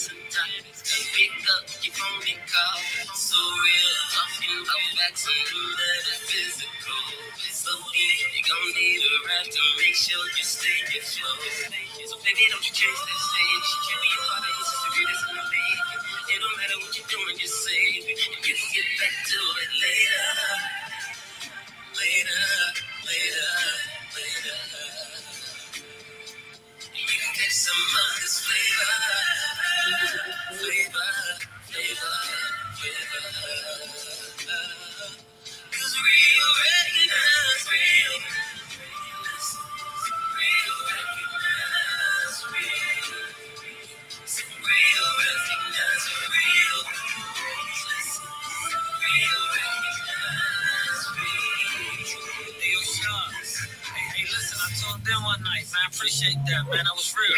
Pick up your phone and call. So real, talking about facts and metaphysical. So deep, you gon' need a rap to make sure you stay in flow. So baby, don't you change that stage. Can't be a part of this, the greatest in the league. It don't matter what you're doing, just save it. And you can get back to it later. Later, later, later. You can get some of this flavor. Flavor, flavor, flavor. Cause real recognize real. Real recognize real. Real recognize real. Real recognize real. Hey, yo, Sean. Hey, listen, I told them one night, man. I appreciate that, man. That was real.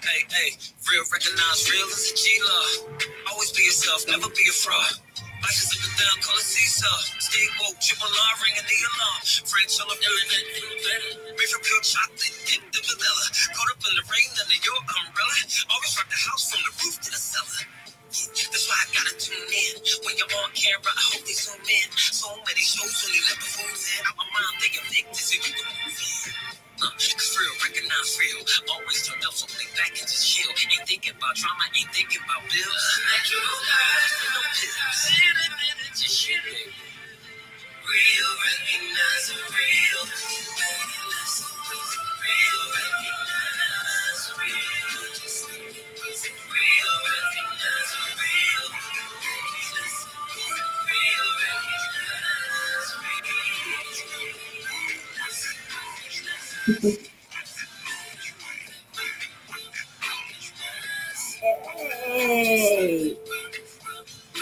Hey, real recognize real is a G-Law. Always be yourself, never be a fraud. Life is up and down, call it seesaw. Stay woke, triple R, ringing the alarm. French all up internet in the better. Made from pure chocolate, dip the vanilla. Caught up in the rain under your umbrella. Always rock the house from the roof to the cellar. That's why I gotta tune in. When you're on camera, I hope they zoom in. So many shows only let the fools in. Out my mind, they evict this and you can move in. Cause real, recognize real. Always turned up, so lay back and just chill. Ain't thinking about drama, ain't thinking about bills. Natural guys, no pills. Just shit. Real, recognize real. Real, recognize real. Real, recognize real. Real, recognize real. Hey,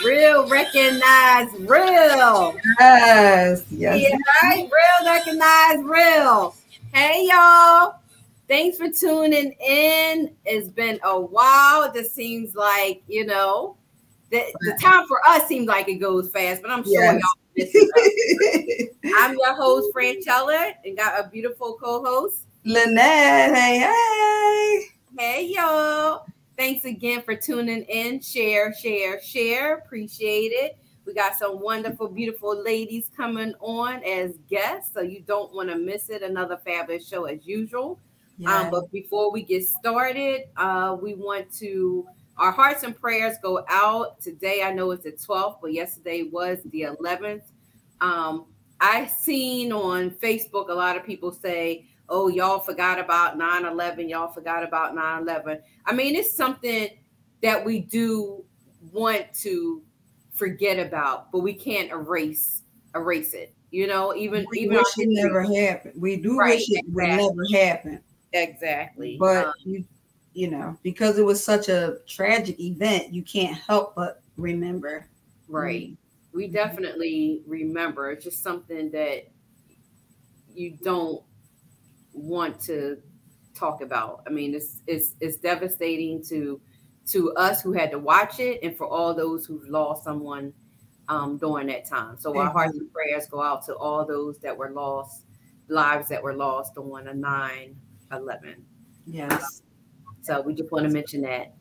real recognize real. Yes, yes. Yeah, right? Real recognize real. Hey, y'all. Thanks for tuning in. It's been a while. It just seems like, you know, the time for us seems like it goes fast, but I'm sure y'all miss it. I'm your host, Franchella, and got a beautiful co-host, Lynette. Hey, hey. Hey, y'all. Thanks again for tuning in. Share, share, share. Appreciate it. We got some wonderful, beautiful ladies coming on as guests, so you don't want to miss it. Another fabulous show as usual. Yes. But before we get started, we want to, our hearts and prayers go out. Today, I know it's the 12th, but yesterday was the 11th. I seen on Facebook a lot of people say, oh, y'all forgot about 9/11. Y'all forgot about 9/11. I mean, it's something that we do want to forget about, but we can't erase it. You know, even wish it never happened. We do wish it would never happen. Exactly. But you know, because it was such a tragic event, you can't help but remember. Right. We definitely remember. It's just something that you don't want to talk about. I mean, it's devastating to us who had to watch it, and for all those who've lost someone during that time. So our hearts and prayers go out to all those that were lost, lives that were lost on a 9/11. Yes. So we just want to mention that.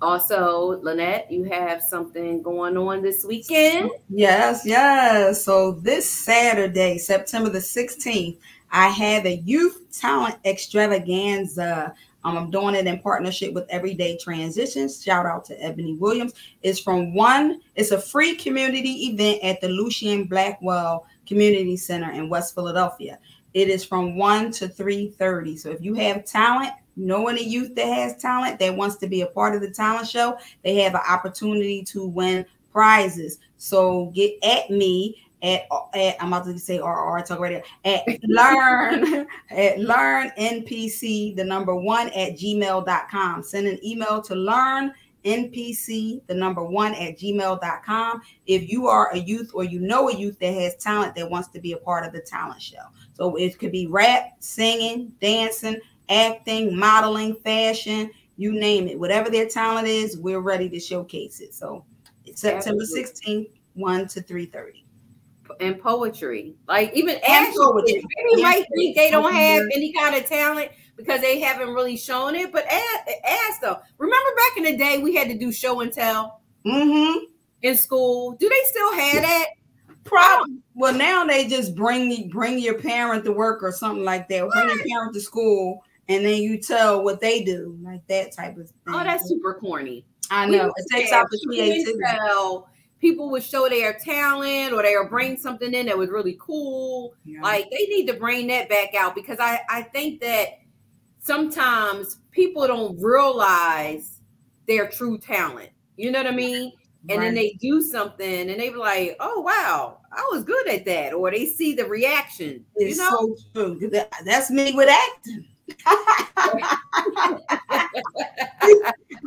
Also, Lynette, you have something going on this weekend? Yes, yes. So this Saturday, September the 16th, I have a youth talent extravaganza. I'm doing it in partnership with Everyday Transitions. Shout out to Ebony Williams. It's a free community event at the Lucien Blackwell Community Center in West Philadelphia. It is from 1 to 3:30. So if you have talent, know any youth that has talent that wants to be a part of the talent show, they have an opportunity to win prizes. So get at me at I'm about to say RRR talk radio at learnnpc1@gmail.com. Send an email to learnnpc1@gmail.com if you are a youth or you know a youth that has talent that wants to be a part of the talent show. So it could be rap, singing, dancing, acting, modeling, fashion, you name it. Whatever their talent is, we're ready to showcase it. So it's September 16th, 1 to 3:30. And poetry, like even Ashley, people might think they don't have any kind of talent, because they haven't really shown it. But ask them. Remember back in the day, we had to do show and tell in school. Do they still have that? Probably. Well, now they just bring your parent to work or something like that. Bring your parent to school, and then you tell what they do, like that type of thing. Oh, that's super corny. I know. It takes out the creativity. People would show their talent, or they would bring something in that was really cool. Yeah. Like they need to bring that back out, because I think that sometimes people don't realize their true talent. You know what I mean? And then they do something and they be like, oh, wow, I was good at that. Or they see the reaction. It's so true. That's me with acting.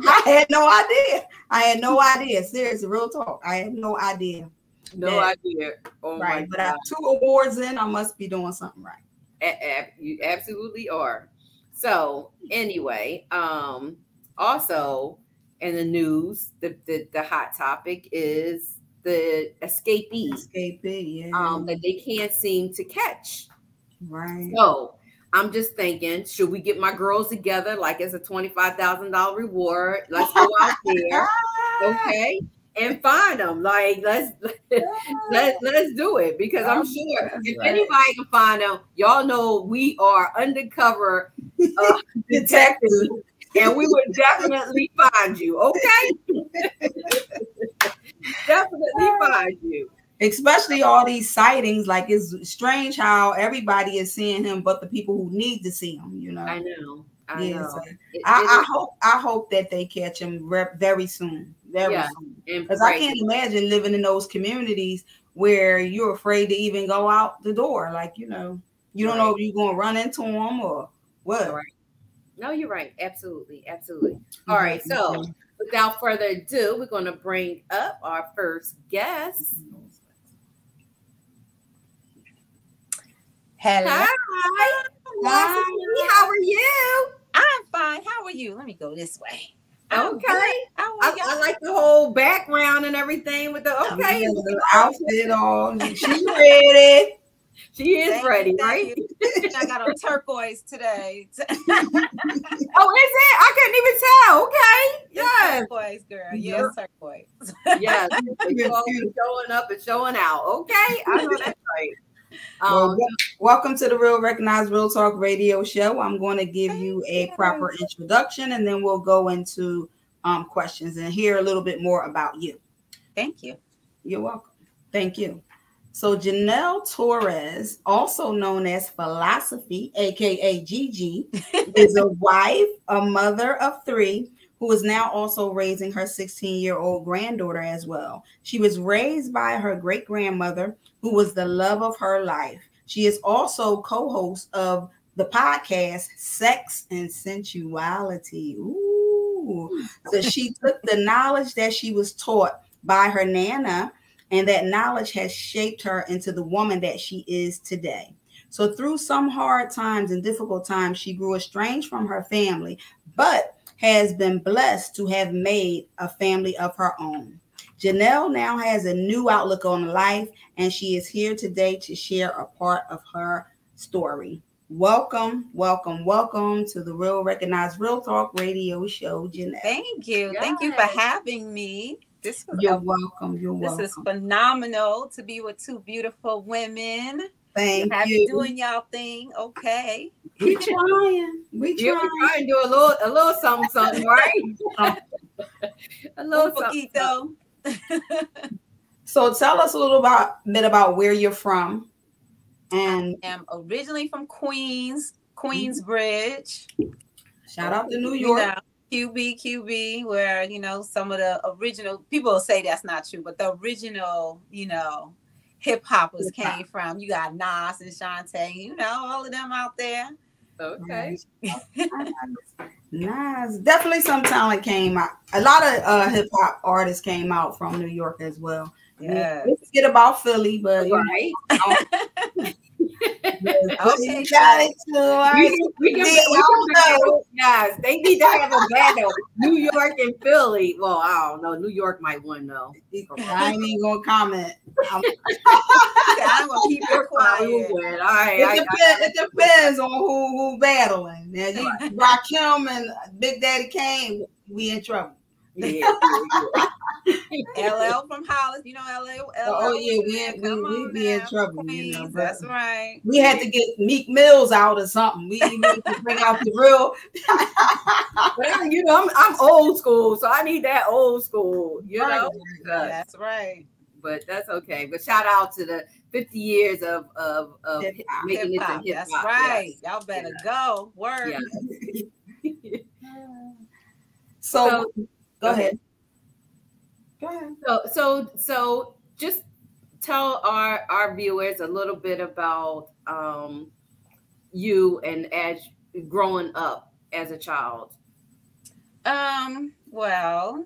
I had no idea. Seriously, real talk. I had no idea. No idea. Oh, right. But I have 2 awards in. I must be doing something right. You absolutely are. So anyway, also, in the news, the hot topic is the escapee. That they can't seem to catch. Right. So I'm just thinking, should we get my girls together, like as a $25,000 reward? Let's go out there, okay, and find them. Like let's do it, because I'm sure if anybody can find them, y'all know we are undercover detectives. And we would definitely find you, okay? Definitely find you. Especially all these sightings. Like, it's strange how everybody is seeing him, but the people who need to see him, you know. I know. I know. So I hope that they catch him very soon. Very soon. Because I can't imagine living in those communities where you're afraid to even go out the door. Like, you know, you don't know if you're going to run into them or what. Right. No, you're right. Absolutely. Absolutely. All right. So without further ado, we're going to bring up our first guest. Hello. Hi. How are you? I'm fine. How are you? Let me go this way. Okay. I like the whole background and everything with the the outfit on. She's ready. She is ready, right? I got on turquoise today. Oh, is it? I couldn't even tell. Okay. Yes. Turquoise, girl. Yes, turquoise. Yes. It's showing up and showing out. Okay. I know that's right. Welcome to the Real Recognized Real Talk radio show. I'm going to give you a proper introduction, and then we'll go into questions and hear a little bit more about you. Thank you. You're welcome. Thank you. So Janelle Torres, also known as Philosophy, aka Gigi, is a wife, a mother of 3, who is now also raising her 16-year-old granddaughter as well. She was raised by her great-grandmother, who was the love of her life. She is also co-host of the podcast Sex and Sensuality. Ooh. So she took the knowledge that she was taught by her Nana, and that knowledge has shaped her into the woman that she is today. So through some hard times and difficult times, she grew estranged from her family, but has been blessed to have made a family of her own. Janelle now has a new outlook on life, and she is here today to share a part of her story. Welcome, welcome, welcome to the Real Recognized Real Talk radio show, Janelle. Thank you. Yes. Thank you for having me. You're welcome. You're welcome. This is phenomenal to be with 2 beautiful women. Thank you. You. Doing y'all thing, okay? We trying. We trying to do a little something, right? A little poquito. So tell us a little bit about where you're from. And I am originally from Queensbridge. Shout out to New York. QB, where, you know, some of the original people say that's not true, but the original, you know, hip hoppers came from. You got Nas and Shantae, you know, all of them out there. Okay. Nice. Definitely some talent came out. A lot of hip hop artists came out from New York as well. Yeah. We forget about Philly, but right. Okay, got it too. Yes, they need to have a battle. New York and Philly. Well, I don't know. New York might win though. I ain't even gonna comment. I'm gonna keep it quiet. All right. It depends on who battling. Now, Rakim and Big Daddy Kane, we in trouble. Yeah. LL from Hollis, you know LL. Oh yeah, we be in trouble. Queens, you know, that's right. We had to get Meek Mills out or something. We need to bring out the real. But you know, I'm old school, so I need that old school. You know, that's right. But that's okay. But shout out to the 50 years of making it to hip hop. That's right. Yes. Y'all better go work. Yeah. So go ahead. Go ahead. So just tell our viewers a little bit about you and as growing up as a child. Well,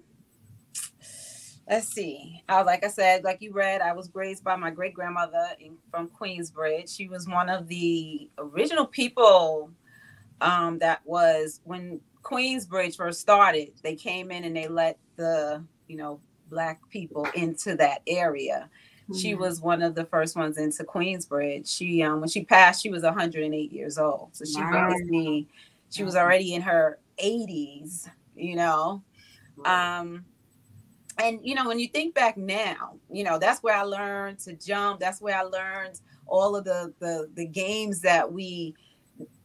let's see. Like I said, like you read, I was raised by my great grandmother from Queensbridge. She was one of the original people that was when Queensbridge first started. They came in and they let the Black people into that area. Mm-hmm. She was one of the first ones into Queensbridge. She when she passed, she was 108 years old. So she raised me. She was already in her 80s. And when you think back now, that's where I learned to jump. That's where I learned all of the games that we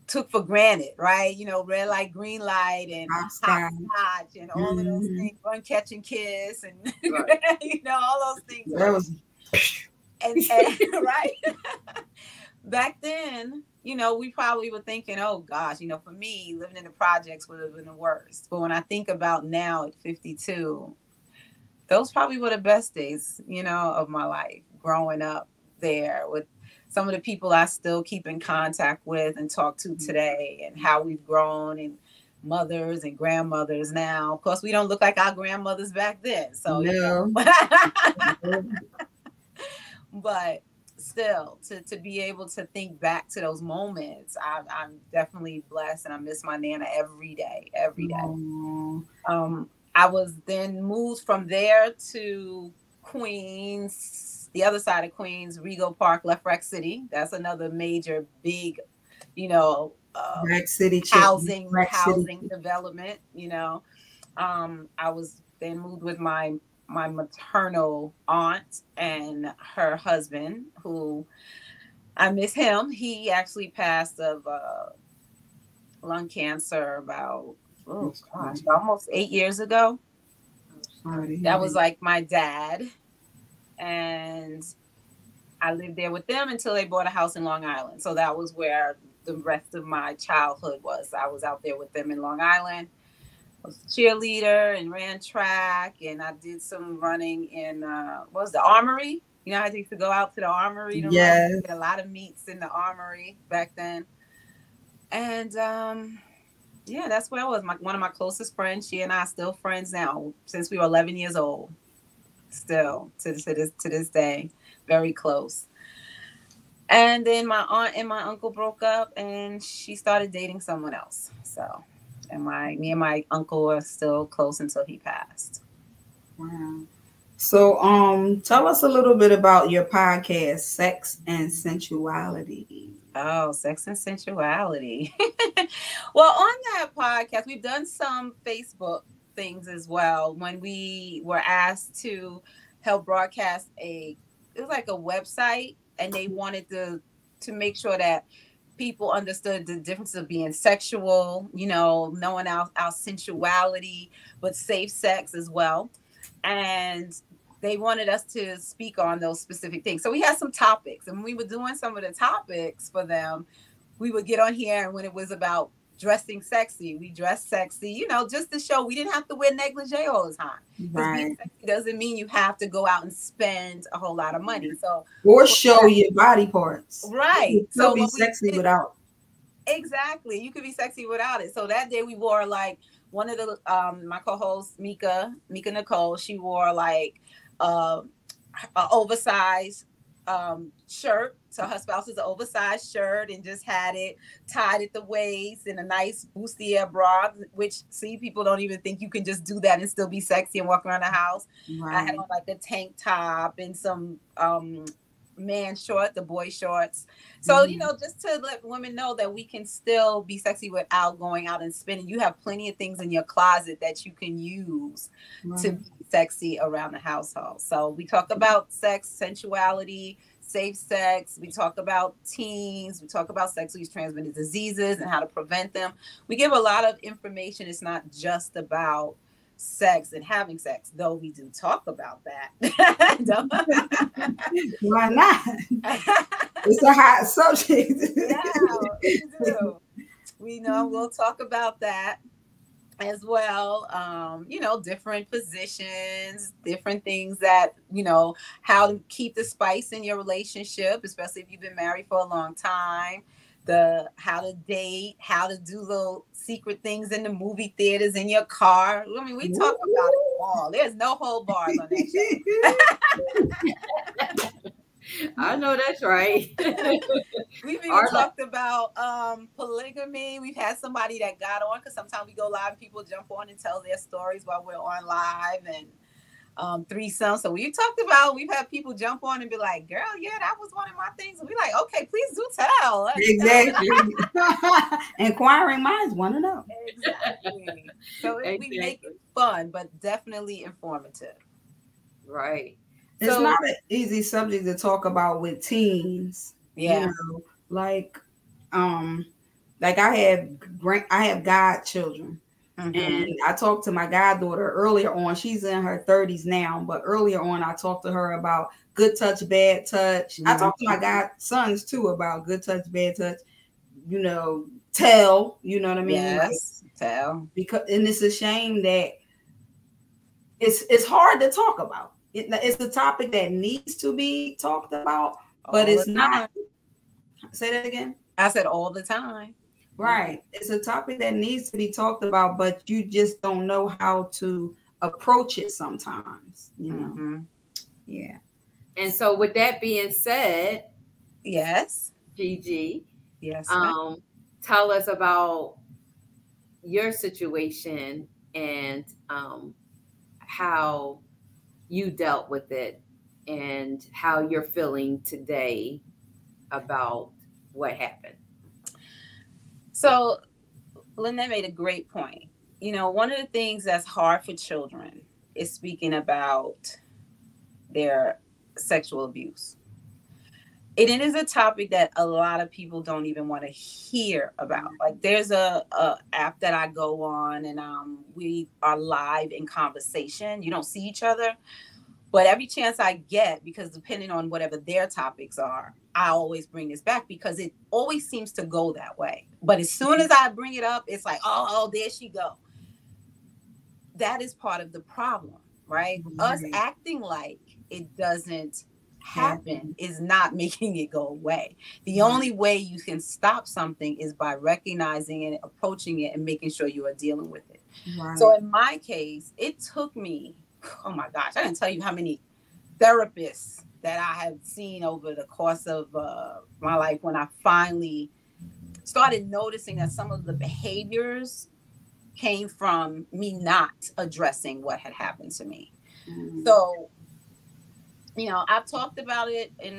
took for granted, right? Red light, green light, and hopscotch, and all of those things, run, catch, and kiss, and all those things. That was and right back then. We probably were thinking, oh gosh, for me, living in the projects would have been the worst. But when I think about now at 52, those probably were the best days, of my life, growing up there with some of the people I still keep in contact with and talk to today, and how we've grown, and mothers and grandmothers now. Of course, we don't look like our grandmothers back then. So, no. But still, to be able to think back to those moments, I'm definitely blessed, and I miss my Nana every day. I was then moved from there to Queens, the other side of Queens, Rego Park, Left Rack City. That's another major, big, Rack City housing development. I was then moved with my maternal aunt and her husband, who I miss him. He actually passed of lung cancer about almost 8 years ago. That was like my dad. And I lived there with them until they bought a house in Long Island. So that was where the rest of my childhood was. I was out there with them in Long Island. I was a cheerleader and ran track, and I did some running in what was the Armory? I used to go out to the Armory to run. Get a lot of meets in the Armory back then. And that's where I was. One of my closest friends. She and I are still friends now since we were 11 years old. Still to this day, very close. And then my aunt and my uncle broke up, and she started dating someone else. So, and me and my uncle are still close until he passed. Wow. So, tell us a little bit about your podcast, Sex and Sensuality. Oh, Sex and Sensuality. Well, on that podcast, we've done some Facebook things as well. When we were asked to help broadcast it was like a website, and they wanted to make sure that people understood the difference of being sexual, knowing our sensuality, but safe sex as well. And they wanted us to speak on those specific things. So we had some topics, and when we were doing some of the topics for them, we would get on here, and when it was about dressing sexy, we dressed sexy, just to show we didn't have to wear negligee all the time. Right. Being sexy doesn't mean you have to go out and spend a whole lot of money. Or show your body parts. Right. So be sexy without. Exactly. You could be sexy without it. So that day we wore like one of the my co-hosts, Mika Nicole, she wore like an oversized shirt. So her spouse is an oversized shirt and just had it tied at the waist in a nice bustier bra, which see, people don't even think you can just do that and still be sexy and walk around the house. Right. I had on like a tank top and some man short, the boy shorts. So, you know, just to let women know that we can still be sexy without going out and spending. You have plenty of things in your closet that you can use to be sexy around the household. So we talk about sex, sensuality, safe sex. We talk about teens. We talk about sexually transmitted diseases and how to prevent them. We give a lot of information. It's not just about sex and having sex, though we do talk about that. Why not? It's a hot subject. Yeah, we do. We know we'll talk about that as well. You know, different positions, different things that, you know, how to keep the spice in your relationship, especially if you've been married for a long time. How to date, how to do little secret things in the movie theaters, in your car. I mean, we talk about it all. There's no hold bars on that show. I know that's right. We've even talked about polygamy. We've had somebody that got on, because sometimes we go live and people jump on and tell their stories while we're on live, and threesome. So we've had people jump on and be like, girl, yeah, that was one of my things. And we're like, okay, please do tell. Exactly. Inquiring minds want to know. Exactly. So we make it fun, but definitely informative. Right. It's not an easy subject to talk about with teens. Yeah. You know, like I have godchildren. And I talked to my goddaughter earlier on. She's in her 30s now, but earlier on, I talked to her about good touch, bad touch. I talked to my godsons too about good touch, bad touch. You know, tell. You know what I mean? Yes, like, tell. And it's a shame that it's hard to talk about. It's a topic that needs to be talked about, but it's not. Say that again. I said all the time. Right. It's a topic that needs to be talked about, but you just don't know how to approach it sometimes, you know? Yeah. And so with that being said, yes, Gigi, yes, tell us about your situation and how you dealt with it and how you're feeling today about what happened. So Lynette made a great point. You know, one of the things that's hard for children is speaking about their sexual abuse. It is a topic that a lot of people don't even want to hear about. Like, there's a app that I go on, and we are live in conversation. You don't see each other, but every chance I get, because depending on whatever their topics are, I always bring this back, because it always seems to go that way. But as soon as I bring it up, it's like, oh, there she go. That is part of the problem, right? Us acting like it doesn't happen is not making it go away. The only way you can stop something is by recognizing it, approaching it, and making sure you are dealing with it. So in my case, it took me, oh my gosh, I didn't tell you how many therapists that I have seen over the course of my life when I finally started noticing that some of the behaviors came from me not addressing what had happened to me. So, you know, I've talked about it in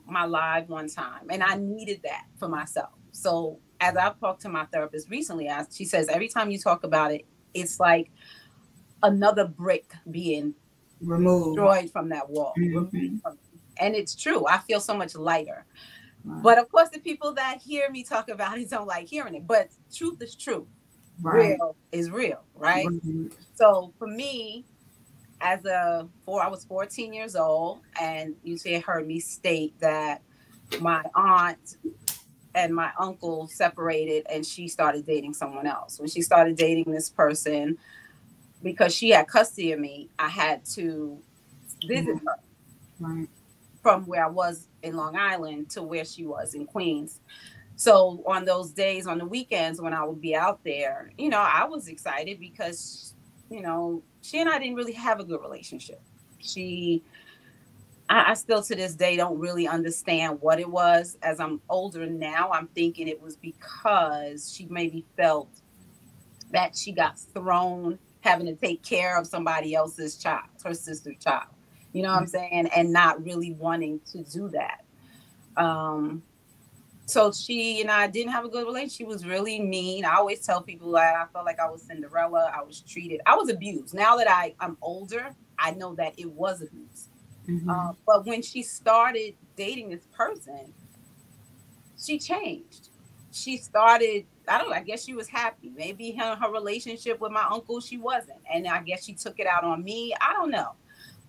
my live one time, and I needed that for myself. So as I've talked to my therapist recently, she says, every time you talk about it, it's like another brick being removed, destroyed from that wall. And it's true. I feel so much lighter. But of course, the people that hear me talk about it don't like hearing it. But truth is true. Real is real, right? So for me, I was 14 years old, and you heard me state that my aunt and my uncle separated, and she started dating someone else. When she started dating this person, because she had custody of me, I had to visit her from where I was in Long Island to where she was in Queens. So on those days, on the weekends when I would be out there, you know, I was excited because, you know, she and I didn't really have a good relationship. I still to this day don't really understand what it was. As I'm older now, I'm thinking it was because she maybe felt that she got thrown having to take care of somebody else's child, her sister's child. You know what I'm saying? And not really wanting to do that. So she and I didn't have a good relationship. She was really mean. I always tell people that I felt like I was Cinderella. I was treated. I was abused. Now that I'm older, I know that it was abuse. But when she started dating this person, she changed. She started, I don't know, I guess she was happy. Maybe her relationship with my uncle, she wasn't. And I guess she took it out on me. I don't know.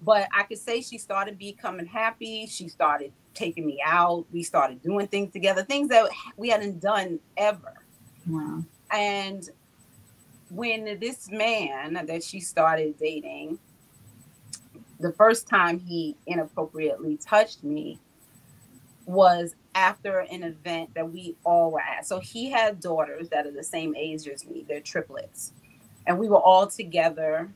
But I could say she started becoming happy. She started taking me out. We started doing things together, things that we hadn't done ever. Wow. And when this man that she started dating, the first time he inappropriately touched me was after an event that we all were at. So he had daughters that are the same age as me. They're triplets. And we were all together.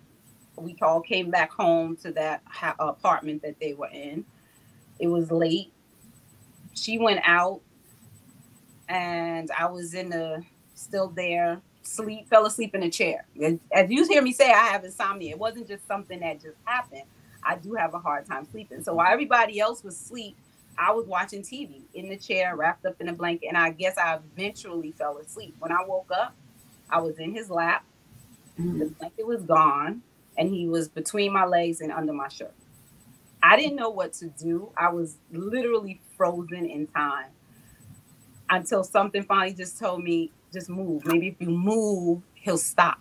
We all came back home to that apartment that they were in. It was late. She went out and I was still there, fell asleep in a chair. As you hear me say, I have insomnia. It wasn't just something that just happened. I do have a hard time sleeping. So while everybody else was asleep, I was watching TV in the chair, wrapped up in a blanket, and I guess I eventually fell asleep. When I woke up, I was in his lap. The blanket was gone, and he was between my legs and under my shirt. I didn't know what to do. I was literally frozen in time until something finally just told me, just move. Maybe if you move, he'll stop.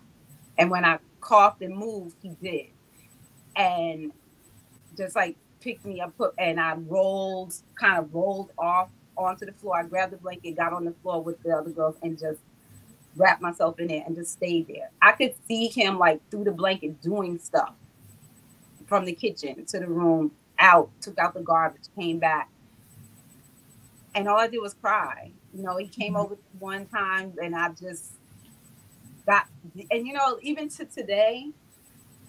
And when I coughed and moved, he did. And just like picked me up, and I kind of rolled off onto the floor. I grabbed the blanket, got on the floor with the other girls, and just wrapped myself in it and just stayed there. I could see him like through the blanket doing stuff from the kitchen to the room, took out the garbage, came back. And all I did was cry. You know, he came over one time and I just and you know, even to today,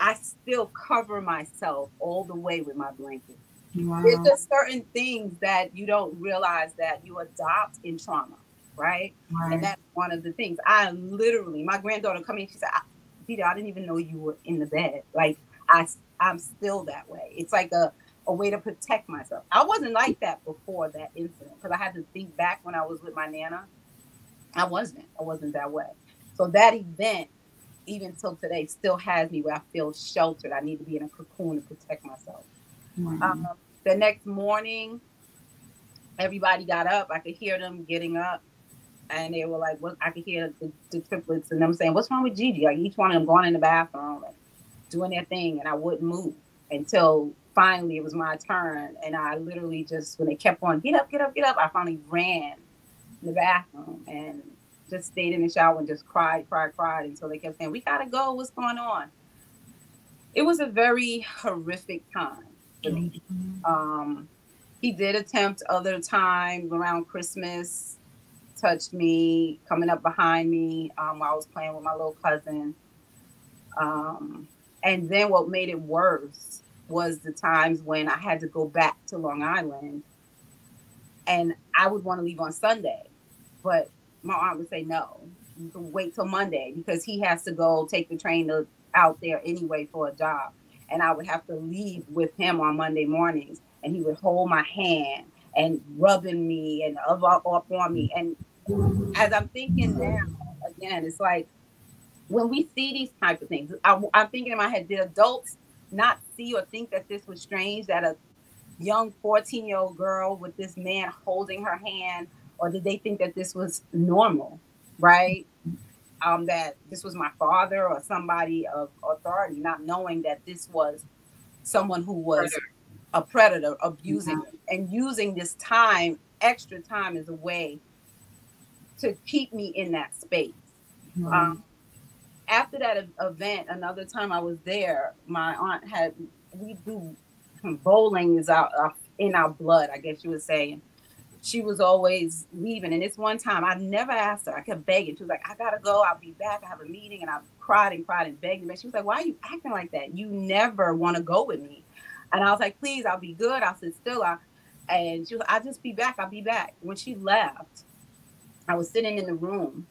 I still cover myself all the way with my blanket. Wow. There's just certain things that you don't realize that you adopt in trauma, right? And that's one of the things. I literally, my granddaughter come in, she said, Dita, I didn't even know you were in the bed. Like, I'm still that way. It's like a way to protect myself. I wasn't like that before that incident because I had to think back when I was with my Nana. I wasn't that way. So that event, even till today, still has me where I feel sheltered. I need to be in a cocoon to protect myself. The next morning, everybody got up. I could hear them getting up. And they were like, "What?" I could hear the triplets and them saying, "What's wrong with Gigi?" Like each one of them going in the bathroom and doing their thing. And I wouldn't move until finally it was my turn. And I literally just, when they kept on, "Get up, get up, get up," I finally ran in the bathroom and just stayed in the shower and just cried until they kept saying, "We gotta go. What's going on?" It was a very horrific time for me. He did attempt other time around Christmas, touched me, coming up behind me while I was playing with my little cousin. And then what made it worse was the times when I had to go back to Long Island and I would want to leave on Sunday, but my aunt would say, "No, you can wait till Monday," because he has to go take the train out there anyway for a job. And I would have to leave with him on Monday mornings, and he would hold my hand and rubbing me and up on me. And as I'm thinking now, again, it's like when we see these type of things, I'm thinking in my head, did adults not see or think that this was strange, that a young 14-year-old girl with this man holding her hand, or did they think that this was normal, right? That this was my father or somebody of authority, not knowing that this was someone who was a predator, abusing and using this time, extra time, as a way to keep me in that space. After that event, another time I was there, my aunt we do bowling is in our blood, I guess you would say. And she was always leaving. And this one time, I never asked her. I kept begging. She was like, "I gotta go. I'll be back. I have a meeting." And I cried and begged. And she was like, "Why are you acting like that? You never want to go with me." And I was like, please, I'll be good. I'll sit still. And she was, I'll just be back. I'll be back. When she left, I was sitting in the room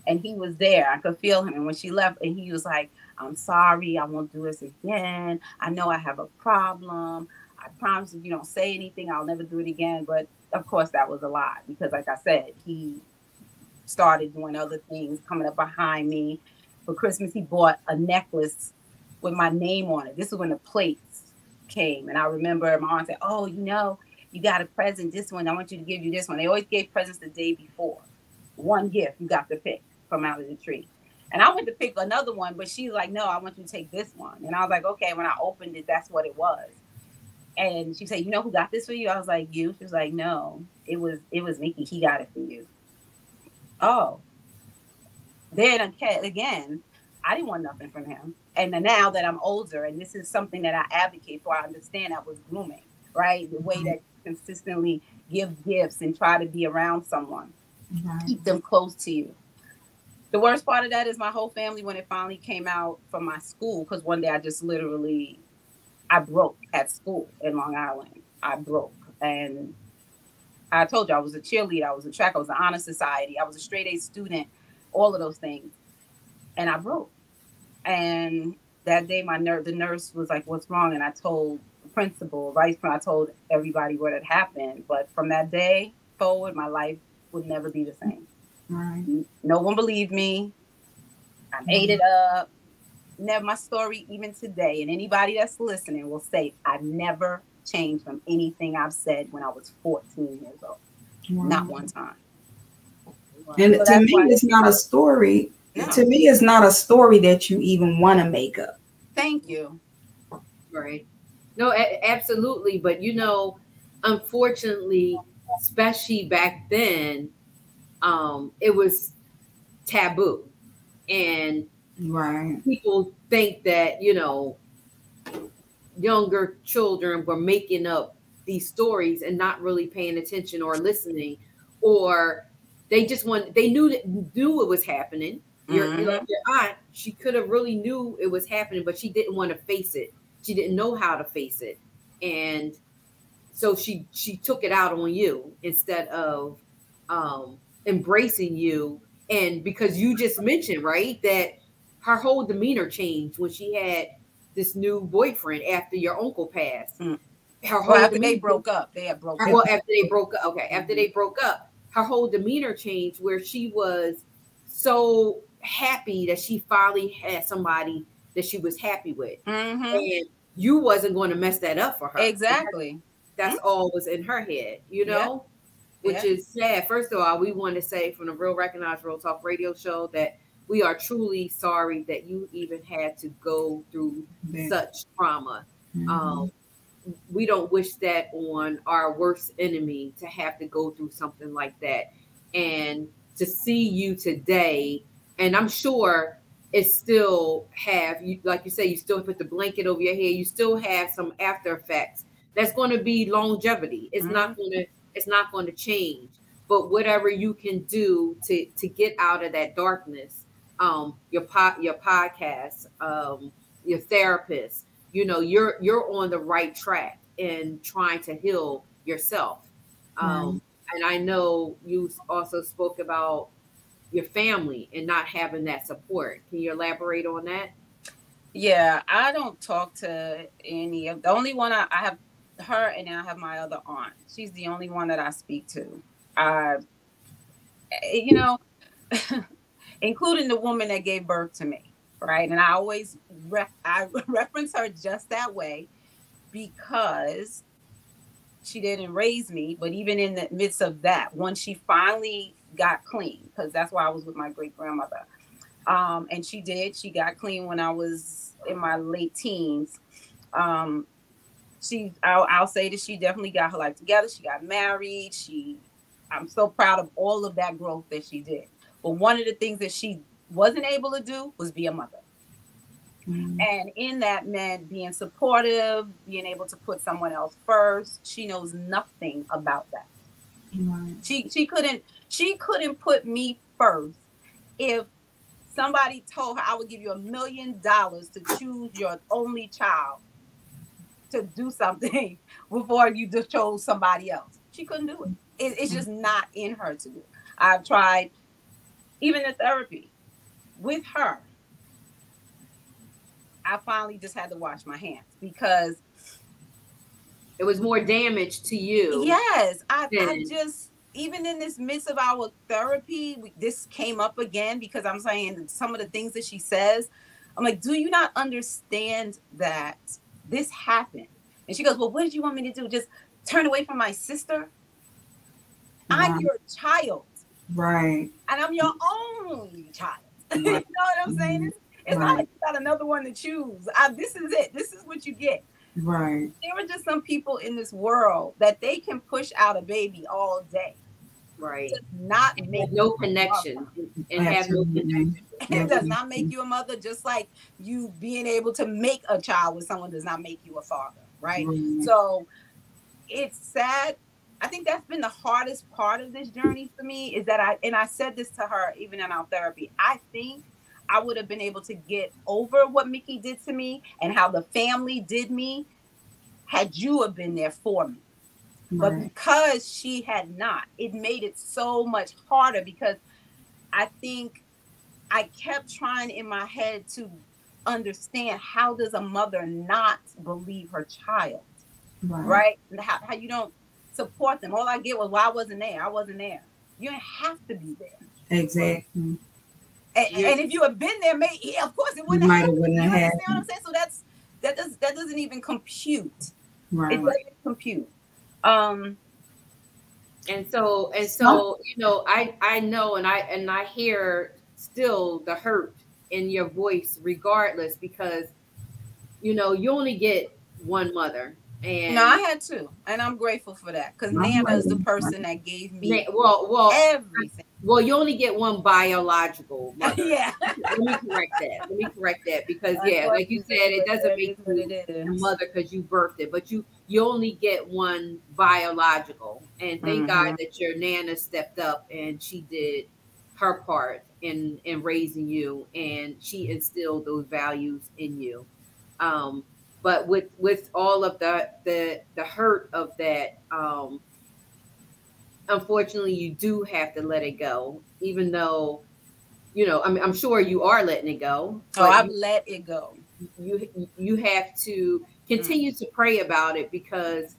and he was there. I could feel him. And when she left, and he was like, I'm sorry. I won't do this again. I know I have a problem. I promise if you don't say anything, I'll never do it again. But of course, that was a lie because, like I said, he started doing other things, coming up behind me. For Christmas, he bought a necklace with my name on it. This is when the plates came. And I remember my aunt said, oh, you know, you got a present, this one. I want you to give you this one. They always gave presents the day before. One gift you got to pick from out of the tree. And I went to pick another one, but she's like, no, I want you to take this one. And I was like, okay. When I opened it, that's what it was. And she said, you know who got this for you? I was like, you? She was like, no, it was Mickey. He got it for you. Oh. Then again, I didn't want nothing from him. And now that I'm older, and this is something that I advocate for, I understand that was grooming, right? The way that you consistently give gifts and try to be around someone, keep them close to you. The worst part of that is my whole family, when it finally came out from my school, because one day I just literally, I broke at school in Long Island. I broke. And I told you I was a cheerleader, I was a track, I was an honor society, I was a straight A student, all of those things. And I broke. And that day, the nurse was like, what's wrong? And I told the principal, vice principal, I told everybody what had happened. But from that day forward, my life would never be the same. Right. No one believed me. I made it up. Never, my story, even today, and anybody that's listening will say, I never changed from anything I've said when I was 14 years old. Wow. Not one time. And so to me, it's not a story. No. To me, it's not a story that you even want to make up. Thank you. Right. No, absolutely. But, you know, unfortunately, especially back then, it was taboo. And right. People think that, you know, younger children were making up these stories and not really paying attention or listening, or they just knew it was happening. Your aunt, she could have really knew it was happening, but she didn't want to face it. She didn't know how to face it. And so she took it out on you instead of embracing you. And because you just mentioned, right, that her whole demeanor changed when she had this new boyfriend after your uncle passed. After they broke up. They had broke up. Well, after they broke up. Okay. After they broke up, her whole demeanor changed, where she was so happy that she finally had somebody that she was happy with. And you wasn't going to mess that up for her. Exactly. That's all was in her head, you know, which is sad. First of all, we want to say from the Real Recognized Real Talk radio show that we are truly sorry that you even had to go through such trauma. We don't wish that on our worst enemy, to have to go through something like that. And to see you today, and I'm sure it still have, you, like you say, you still put the blanket over your head, you still have some after effects. That's going to be longevity. It's not going to change. But whatever you can do to get out of that darkness, your podcast, your therapist, you know, you're on the right track in trying to heal yourself. And I know you also spoke about your family and not having that support. Can you elaborate on that? Yeah, I don't talk to any of the only one I have her, and then I have my other aunt. She's the only one that I speak to. You know, including the woman that gave birth to me, right? And I always reference her just that way because she didn't raise me. But even in the midst of that, when she finally got clean, because that's why I was with my great grandmother, and she got clean when I was in my late teens. I'll say that she definitely got her life together. She got married. I'm so proud of all of that growth that she did. But one of the things that she wasn't able to do was be a mother. And in that meant being supportive, being able to put someone else first. She knows nothing about that. She couldn't put me first. If somebody told her, I would give you $1 million to choose your only child to do something before you just chose somebody else. She couldn't do it. It's just not in her to do. I've tried, even in therapy with her. I finally just had to wash my hands because it was more damage to you. Yes, I just, even in this midst of our therapy, this came up again because I'm saying some of the things that she says. I'm like, do you not understand that this happened? And she goes, well, what did you want me to do? Just turn away from my sister? I'm your child. Right. And I'm your only child. You know what I'm saying? It's not like you got another one to choose. This is it. This is what you get. Right. There are just some people in this world that they can push out a baby all day. Right. Does not make no connection and have no connection. It does not make you a mother, just like you being able to make a child with someone does not make you a father, right? So it's sad. I think that's been the hardest part of this journey for me is that I said this to her even in our therapy. I think I would have been able to get over what Mickey did to me and how the family did me had you have been there for me. But because she had not, it made it so much harder because I think I kept trying in my head to understand how does a mother not believe her child, right? How you don't support them. All I get was, well, I wasn't there. I wasn't there. You didn't have to be there. Exactly. And if you had been there, maybe, of course it wouldn't have happened. You understand what I'm saying? So that doesn't even compute. Right. It doesn't compute. And so you know, I know and I hear still the hurt in your voice regardless, because you know you only get one mother. And no, I had two, and I'm grateful for that because Nana is the person that gave me everything. Well, you only get one biological mother. Yeah. Let me correct that because like you said, it doesn't make you a mother because you birthed it, but you only get one biological. And thank God that your Nana stepped up and she did her part in raising you, and she instilled those values in you. But with all of the hurt of that, unfortunately, you do have to let it go, even though, you know, I'm sure you are letting it go. Oh, I've let it go. You have to continue to pray about it because,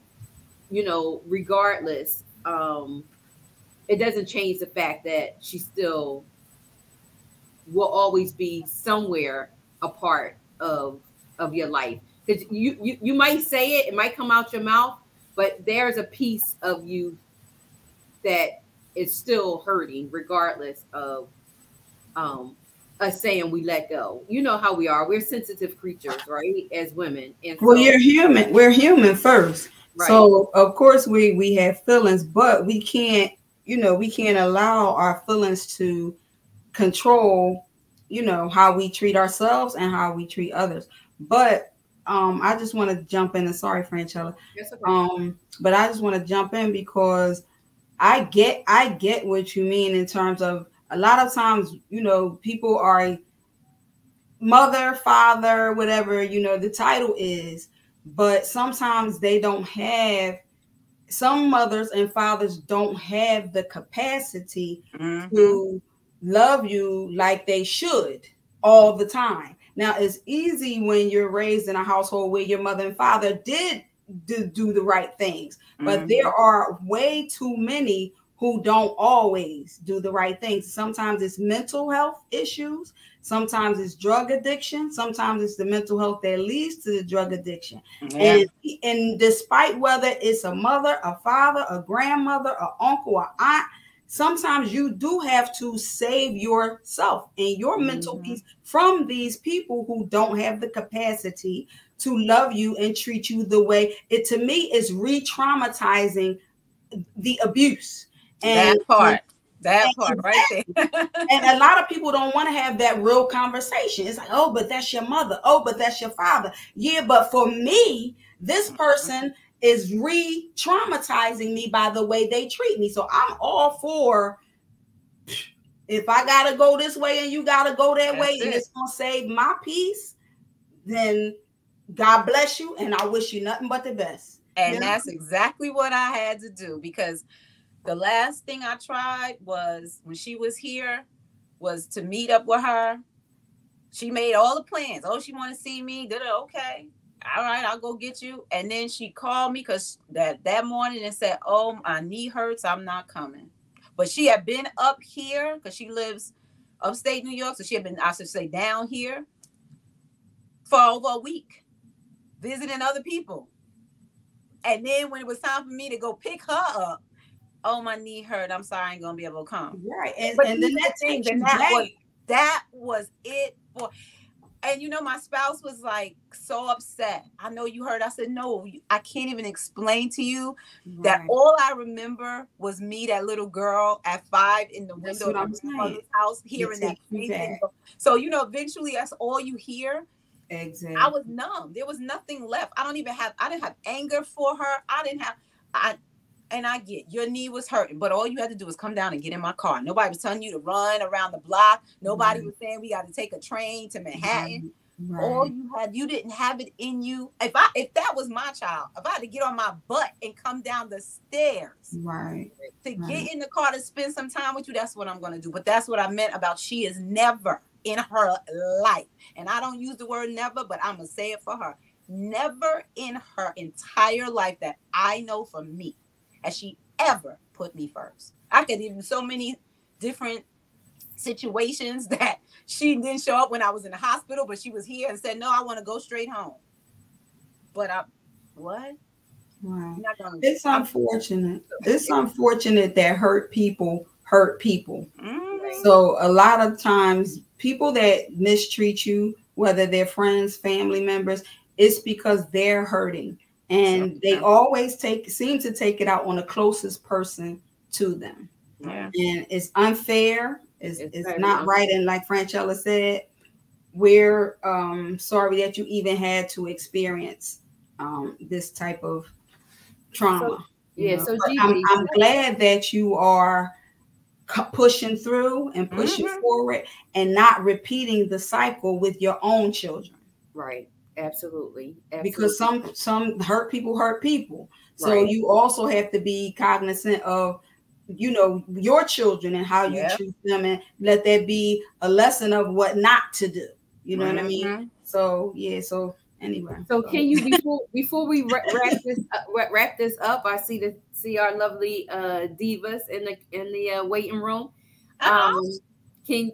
you know, regardless, it doesn't change the fact that she still will always be somewhere a part of your life. Because you might say it might come out your mouth, but there's a piece of you that is still hurting, regardless of us saying we let go. You know how we are. We're sensitive creatures, right? As women. And well, you're human. We're human first. Right. So of course we have feelings, but we can't, you know, we can't allow our feelings to control, you know, how we treat ourselves and how we treat others. But I just want to jump in, and sorry, Franchella. Yes, okay. But I just want to jump in because I get what you mean in terms of a lot of times, you know, people are mother, father, whatever, you know, the title is, but sometimes they don't have, some mothers and fathers don't have the capacity to love you like they should all the time. Now, it's easy when you're raised in a household where your mother and father did do the right things, but there are way too many who don't always do the right things. Sometimes it's mental health issues. Sometimes it's drug addiction. Sometimes it's the mental health that leads to the drug addiction. Yeah. And despite whether it's a mother, a father, a grandmother, an uncle, or aunt, sometimes you do have to save yourself and your mental peace from these people who don't have the capacity to love you and treat you the way it, to me, is re-traumatizing the abuse. And that part right there. And a lot of people don't want to have that real conversation. It's like, oh, but that's your mother. Oh, but that's your father. Yeah, but for me, this person is re-traumatizing me by the way they treat me. So I'm all for, if I gotta go this way and you gotta go that way, and it's gonna save my peace, then God bless you, and I wish you nothing but the best. And that's exactly what I had to do, because the last thing I tried was when she was here was to meet up with her. She made all the plans. Oh, she want to see me. Okay. All right, I'll go get you. And then she called me because that morning and said, oh, my knee hurts. I'm not coming. But she had been up here because she lives upstate New York. So she had been, I should say, down here for over a week, visiting other people. And then when it was time for me to go pick her up, oh, my knee hurt. I'm sorry, I ain't gonna be able to come. Right. And then that was it for. And you know, my spouse was like so upset. I know you heard. I said, no, I can't even explain to you that all I remember was me, that little girl at 5 in the window of my mother's house, hearing that thing. So, you know, eventually that's all you hear. Exactly. I was numb. There was nothing left. I didn't have anger for her. And I get your knee was hurting, but all you had to do was come down and get in my car. Nobody was telling you to run around the block. Nobody was saying we got to take a train to Manhattan. All you didn't have it in you. If that was my child, if I had to get on my butt and come down the stairs to get in the car to spend some time with you, that's what I'm going to do. But that's what I meant about she is never in her life. And I don't use the word never, but I'm going to say it for her. Never in her entire life that I know for me has she ever put me first. I could even so many different situations that she didn't show up when I was in the hospital, but she was here and said, no, I want to go straight home. But what? Wow. It's unfortunate. It's unfortunate that hurt people hurt people. Mm-hmm. So a lot of times people that mistreat you, whether they're friends, family members, it's because they're hurting. And they always seem to take it out on the closest person to them. Yeah. And it's unfair. It's not right. And like Franchella said, we're sorry that you even had to experience this type of trauma. So I'm glad that you are pushing through and pushing forward and not repeating the cycle with your own children. Right. Absolutely. Because some hurt people. So you also have to be cognizant of, you know, your children and how you treat them, and let that be a lesson of what not to do. You know what I mean? So so anyway. So can you before we wrap this up? I see our lovely divas in the waiting room. Can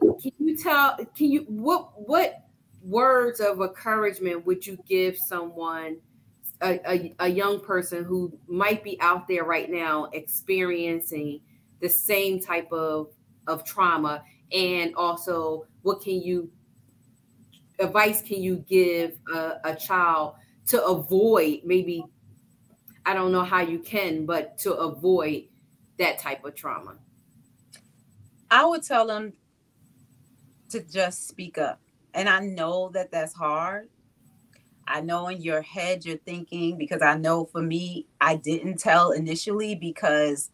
you what words of encouragement would you give someone, a young person who might be out there right now experiencing the same type of trauma? And also, what advice can you give a child to avoid, maybe, I don't know how you can, but to avoid that type of trauma? I would tell them to just speak up. And I know that that's hard. I know in your head you're thinking, because I know for me, I didn't tell initially because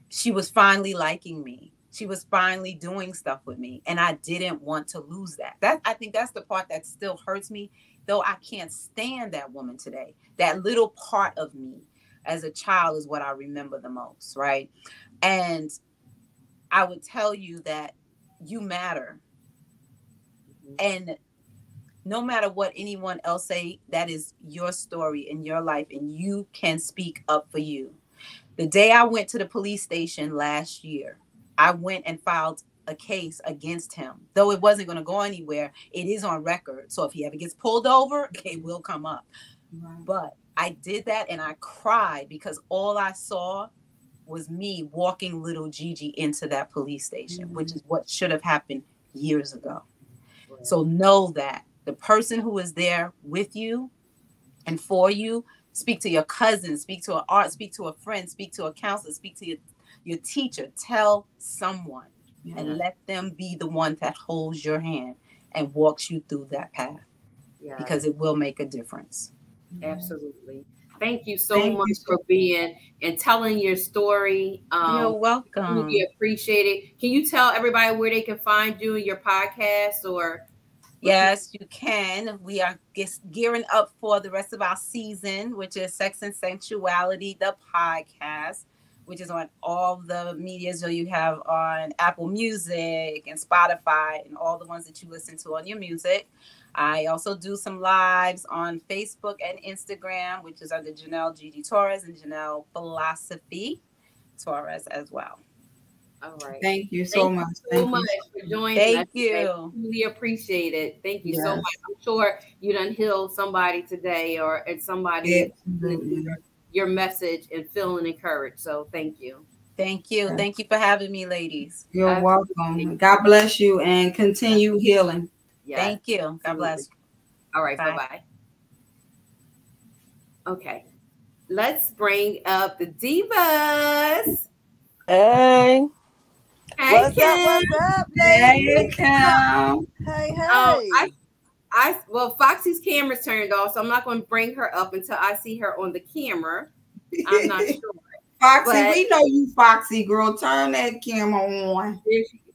she was finally liking me. She was finally doing stuff with me. And I didn't want to lose that. I think that's the part that still hurts me, though I can't stand that woman today. That little part of me as a child is what I remember the most, right? And I would tell you that you matter. And no matter what anyone else say, that is your story in your life, and you can speak up for you. The day I went to the police station last year, I went and filed a case against him. Though it wasn't going to go anywhere, it is on record. So if he ever gets pulled over, it will come up. Right. But I did that and I cried because all I saw was me walking little Gigi into that police station, which is what should have happened years ago. So know that the person who is there with you and for you, speak to your cousin, speak to speak to a friend, speak to a counselor, speak to your teacher, tell someone and let them be the one that holds your hand and walks you through that path because it will make a difference. Absolutely. Thank you so much for being and telling your story. You're welcome. We appreciate it. Can you tell everybody where they can find you, your podcast, or? Yes, you can. We are gearing up for the rest of our season, which is Sex and Sensuality, the podcast, which is on all the media. So you have on Apple Music and Spotify and all the ones that you listen to on your music. I also do some lives on Facebook and Instagram, which is under Janelle Gigi Torres and Janelle Philosophy Torres as well. All right. Thank you so much. Thank you so much for joining us. Thank you. I really appreciate it. Thank you so much. I'm sure you done healed somebody today, or it's somebody your message and feeling encouraged. So thank you. Thank you. Thank you for having me, ladies. You're welcome. God bless you and continue healing. Yes. Thank you. God bless. All right. Bye-bye. Okay. Let's bring up the divas. Hey. Hey, what's Kim. Up? What's up, ladies? Hey, Kim. Hey. Well, Foxy's camera's turned off, so I'm not going to bring her up until I see her on the camera. I'm not sure. Foxy, we know you, Foxy girl. Turn that camera on.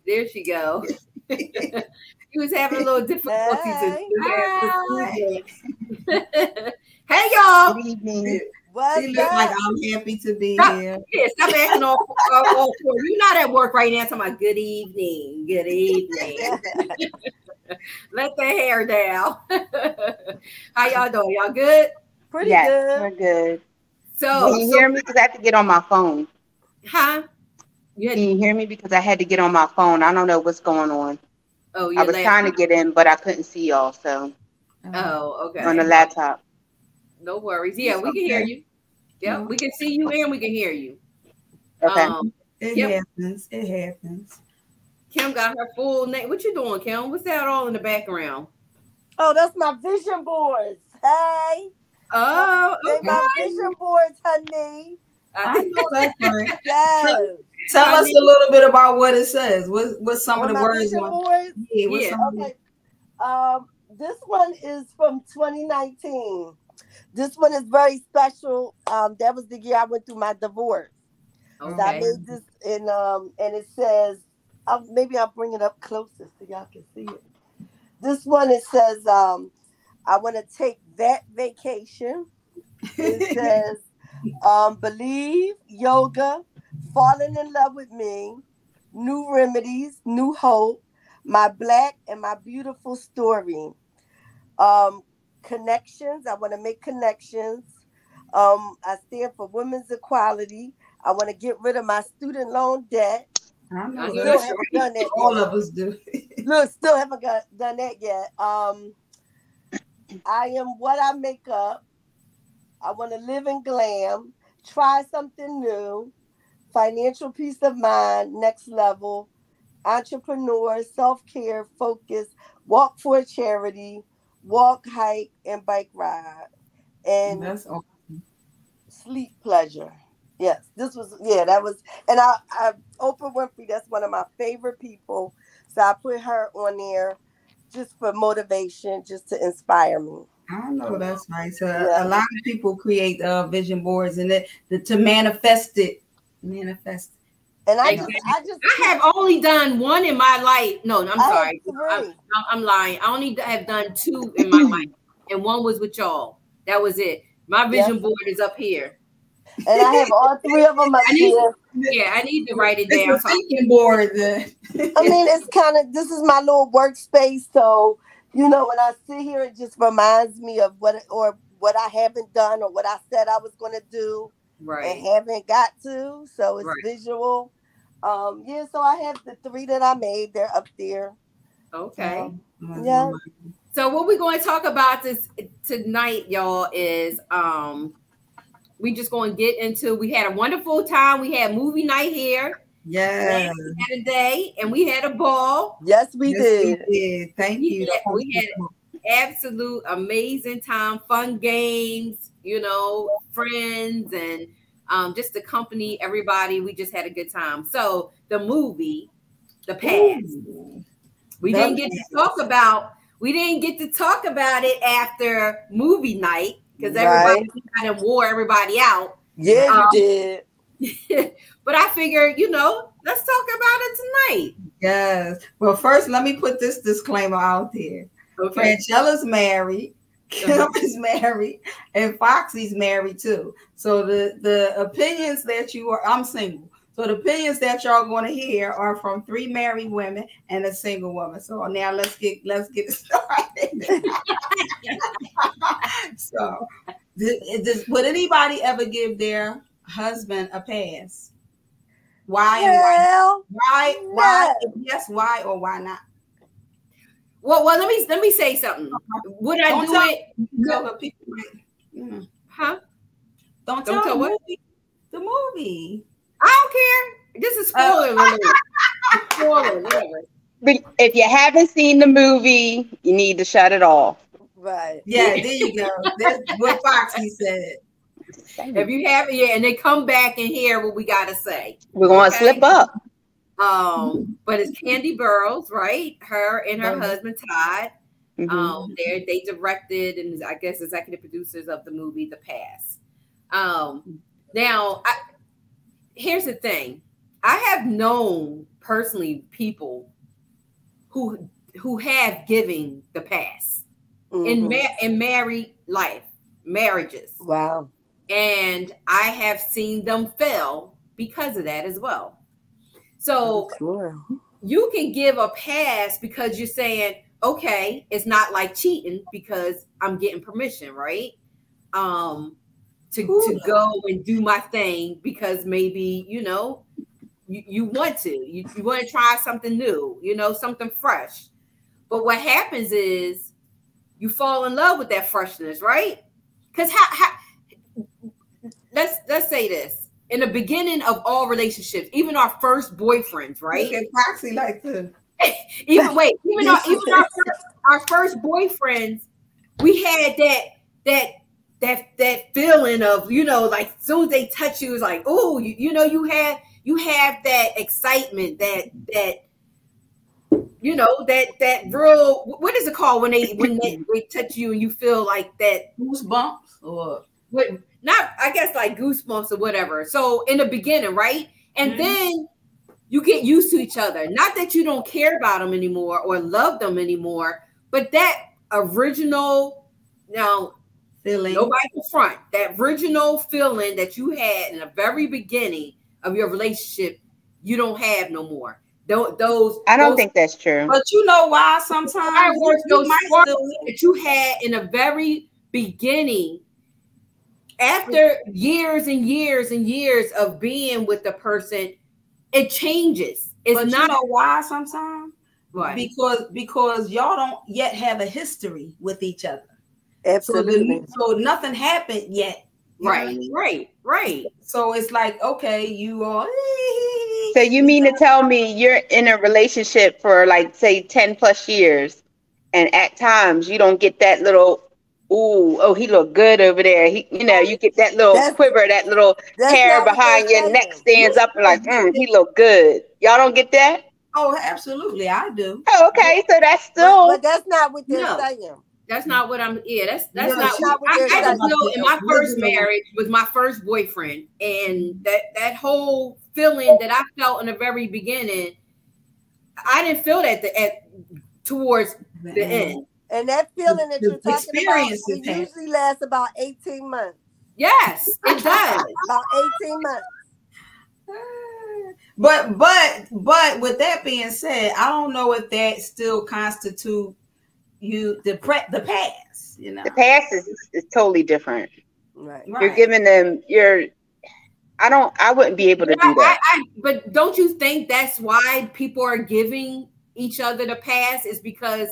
There she go. He was having a little difficulty Hey, y'all. Good evening. What's look up? like I'm happy to be here. Yeah, stop acting all you're not at work right now. Talking about good evening. Good evening. Let the hair down. How y'all doing? Y'all good? Pretty good. We're good. So can you hear me? Because I have to get on my phone. Huh? Can you hear me? Because I had to get on my phone. I don't know what's going on. Oh, I was trying to get in, but I couldn't see y'all. So. Oh, okay. On the laptop. No worries. Yeah, we can hear you. Yeah, we can see you and we can hear you. Okay. It happens. It happens. Kim got her full name. What you doing, Kim? What's that all in the background? Oh, that's my vision boards. Hey. Oh, okay. My vision boards, honey. I know that's right. Yes. Tell us a little bit about what it says. What's some of the words? Vision boards? Yeah. Okay. This one is from 2019. This one is very special. That was the year I went through my divorce. Okay. So I made this and it says, maybe I'll bring it up closer so y'all can see it. This one, it says, I want to take that vacation. It says, believe, yoga, falling in love with me, new remedies, new hope, my black and my beautiful story. Connections, I want to make connections. I stand for women's equality. I want to get rid of my student loan debt. I know still haven't done that all yet. of us do. Look, still haven't done that yet. I am what I make up. I want to live in glam, try something new, financial peace of mind, next level, entrepreneur, self-care, focus, walk for a charity, walk, hike, and bike ride. And that's awesome. Sleep pleasure. Yes, that was, and I Oprah Winfrey, that's one of my favorite people. So I put her on there just for motivation, just to inspire me. I know that's right. So a lot of people create vision boards and to manifest it. And I have only done one in my life. No, I'm sorry. I'm lying. I only have done two in my life, and one was with y'all. That was it. My vision board is up here. And I have all three of them up here. Yeah, I need to write it down. It's a thinking board. I mean, it's kind of, this is my little workspace. So, when I sit here, it just reminds me of what I haven't done or what I said I was going to do and haven't got to. So it's visual. So I have the three that I made. They're up there. Okay. Yeah. So what we're going to talk about tonight, y'all, is we just going to get into, we had a wonderful time. We had movie night here. Yeah. We had a day and we had a ball. Yes, we did. Thank you. We had absolute amazing time, fun games, friends and just to accompany everybody. We just had a good time. So the movie, The Past, we didn't get to talk about it after movie night because everybody kind of wore everybody out. Yeah, you did. But I figured, let's talk about it tonight. Yes. Well, first, let me put this disclaimer out there. Okay. Franchella's married, Kim is married, and Foxy's married too. So the opinions that I'm single. So the opinions that y'all going to hear are from 3 married women and a single woman. So now let's get started. So, would anybody ever give their husband a pass? Why and why? Yes, why or why not? Well, let me say something. Would I do it? No, people Huh? Don't tell what? The movie. I don't care. This is spoiler alert. Spoiler, whatever. But if you haven't seen the movie, you need to shut it off. Right. Yeah, there you go. That's what Foxy said. If you have it, and they come back and hear what we gotta say. We're gonna slip up. But it's Candy Burrows, right? Her and her husband Todd. They directed and I guess executive producers of the movie The Pass. Now here's the thing. I have known personally people who have given the pass in married life, marriages. Wow. And I have seen them fail because of that as well. So you can give a pass because you're saying, okay, it's not like cheating because I'm getting permission, right? To go and do my thing because maybe, you want to. You want to try something new, something fresh. But what happens is you fall in love with that freshness, right? Because let's say this. In the beginning of all relationships, even our first boyfriends, right? Okay, Foxy like to even our first boyfriends, we had that feeling of, like as soon as they touch you, it's like, oh, you have that excitement, that real, what is it called when they touch you and you feel like that goosebumps or what? Not, I guess, like goosebumps or whatever. So in the beginning, right? And then you get used to each other. Not that you don't care about them anymore or love them anymore, but that original, now, feeling, nobody in front, that original feeling that you had in the very beginning of your relationship, you don't have no more. I don't think that's true. But you know why sometimes those sparks that you had in the very beginning, after years and years and years of being with the person, it changes. But not, you know why sometimes? Right. Because y'all don't yet have a history with each other. Absolutely. So nothing happened yet. Right. Right. So it's like, okay, you are. So you mean to tell me you're in a relationship for like, say, 10 plus years, and at times you don't get that little, he look good over there. You get that little quiver, that little hair behind your neck stands up and like, he look good. Y'all don't get that? Oh, absolutely, I do. Oh, okay, so that's still. But that's not what they're saying. That's not what I'm. Yeah, that's not. I just know in my first marriage with my first boyfriend, and that whole feeling that I felt in the very beginning, I didn't feel that towards the end. And that feeling that you're talking about, it usually lasts about 18 months. Yes, it does. About 18 months. But with that being said, I don't know if that still constitutes the pass. The pass is totally different. Right. You're giving them I wouldn't be able to do that. But don't you think that's why people are giving each other the pass, is because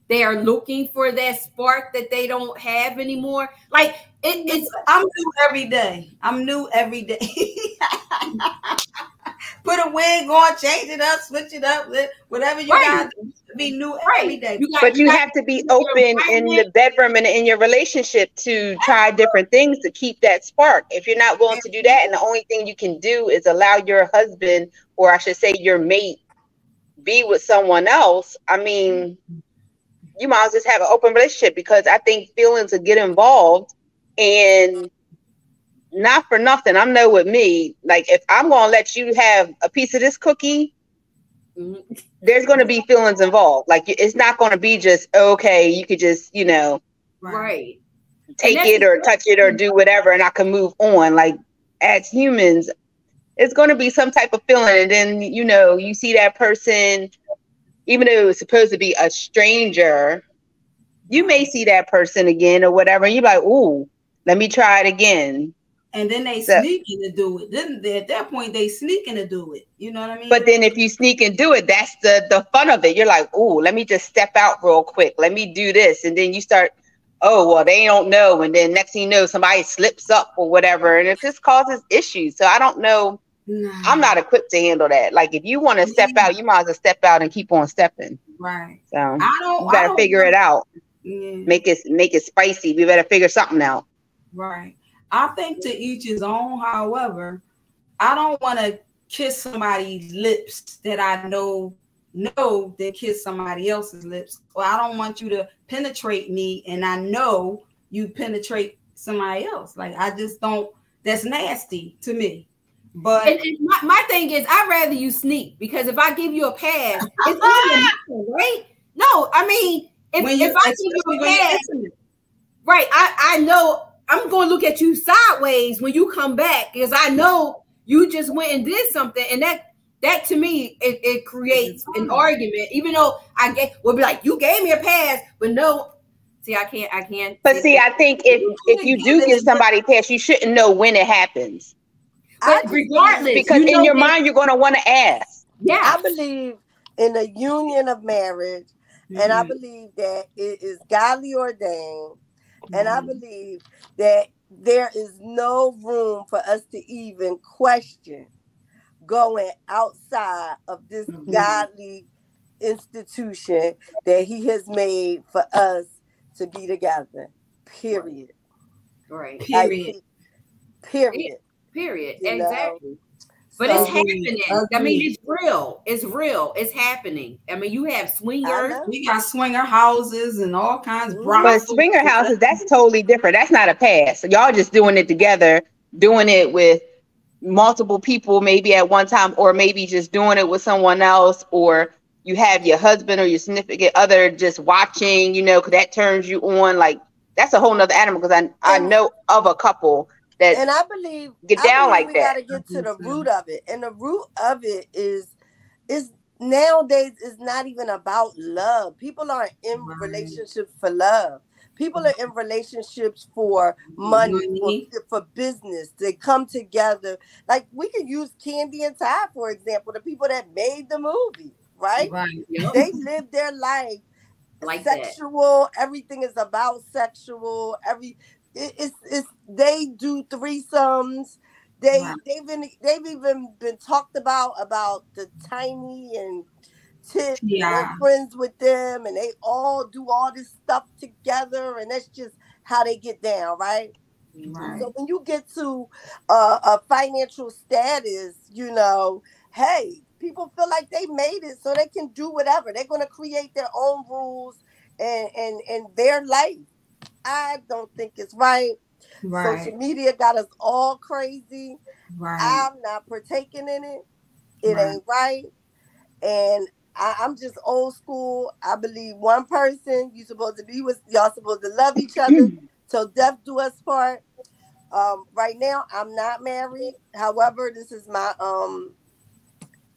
they are looking for that spark that they don't have anymore? Like I'm new every day. Put a wig on, change it up, switch it up, whatever you got to be new every day. But you have to be open in the bedroom and in your relationship to try different things to keep that spark. If you're not willing to do that, and the only thing you can do is allow your husband, or I should say your mate, be with someone else, I mean, you might as well just have an open relationship, because I think feelings will get involved. And not for nothing, I know with me, like if I'm going to let you have a piece of this cookie, there's going to be feelings involved. Like it's not going to be just okay. You could just right. take it or touch it or do whatever, and I can move on. Like as humans, it's going to be some type of feeling, and then you see that person, even though it was supposed to be a stranger, you may see that person again or whatever, and you're like, ooh, let me try it again. And then they sneaking to do it. Then at that point, they sneaking to do it. You know what I mean? But then if you sneak and do it, that's the fun of it. You're like, ooh, let me just step out real quick. Let me do this. And then you start, oh, well, they don't know. And then next thing you know, somebody slips up or whatever. And it just causes issues. So I don't know. I'm not equipped to handle that. Like if you want to step out, you might as well step out and keep on stepping. Right. So you better figure it out. Yeah. Make it spicy. We better figure something out. Right. I think to each his own. However, I don't want to kiss somebody's lips that I know that kiss somebody else's lips. Or I don't want you to penetrate me and I know you penetrate somebody else. Like I just don't. That's nasty to me. But and my thing is, I'd rather you sneak, because if I give you a pass, it's easy, right? No, I mean, if I give you a pass, right? I know I'm going to look at you sideways when you come back, because I know you just went and did something, and that to me it creates an argument. Even though will be like, you gave me a pass, but no. See, I can't. But see, I think if you do give somebody a pass, you shouldn't know when it happens. But regardless, because in your mind you're going to want to ask. Yeah, I believe in a union of marriage, and I believe that it is godly ordained, and I believe that there is no room for us to even question going outside of this godly institution that He has made for us to be together. Period. Right. Period. Exactly. But it's happening. I mean, it's real. It's real. It's happening. I mean, you have swingers. We got swinger houses and all kinds of But swinger houses, that's totally different. That's not a pass. So y'all just doing it together, doing it with multiple people maybe at one time, or maybe just doing it with someone else, or you have your husband or your significant other just watching, because that turns you on. Like that's a whole nother animal, because I know of a couple that, and I believe get down like we that. Got to get to the root of it, and the root of it is nowadays is not even about love. People aren't in relationships for love. People are in relationships for money, for business. They come together. Like we could use Candy and Ty, for example, the people that made the movie, right? Yep. They live their life like sexual. That. Everything is about sexual. It's they do threesomes. They've even been talked about the Tiny and Tip. They're friends with them, and they all do all this stuff together, and that's just how they get down, right? So when you get to a financial status, hey, people feel like they made it, so they can do whatever. They're going to create their own rules and their life. I don't think it's right. Social media got us all crazy. I'm not partaking in it. It ain't right. And I'm just old school. I believe one person, y'all supposed to love each other till death do us part. Right now, I'm not married. However, this is my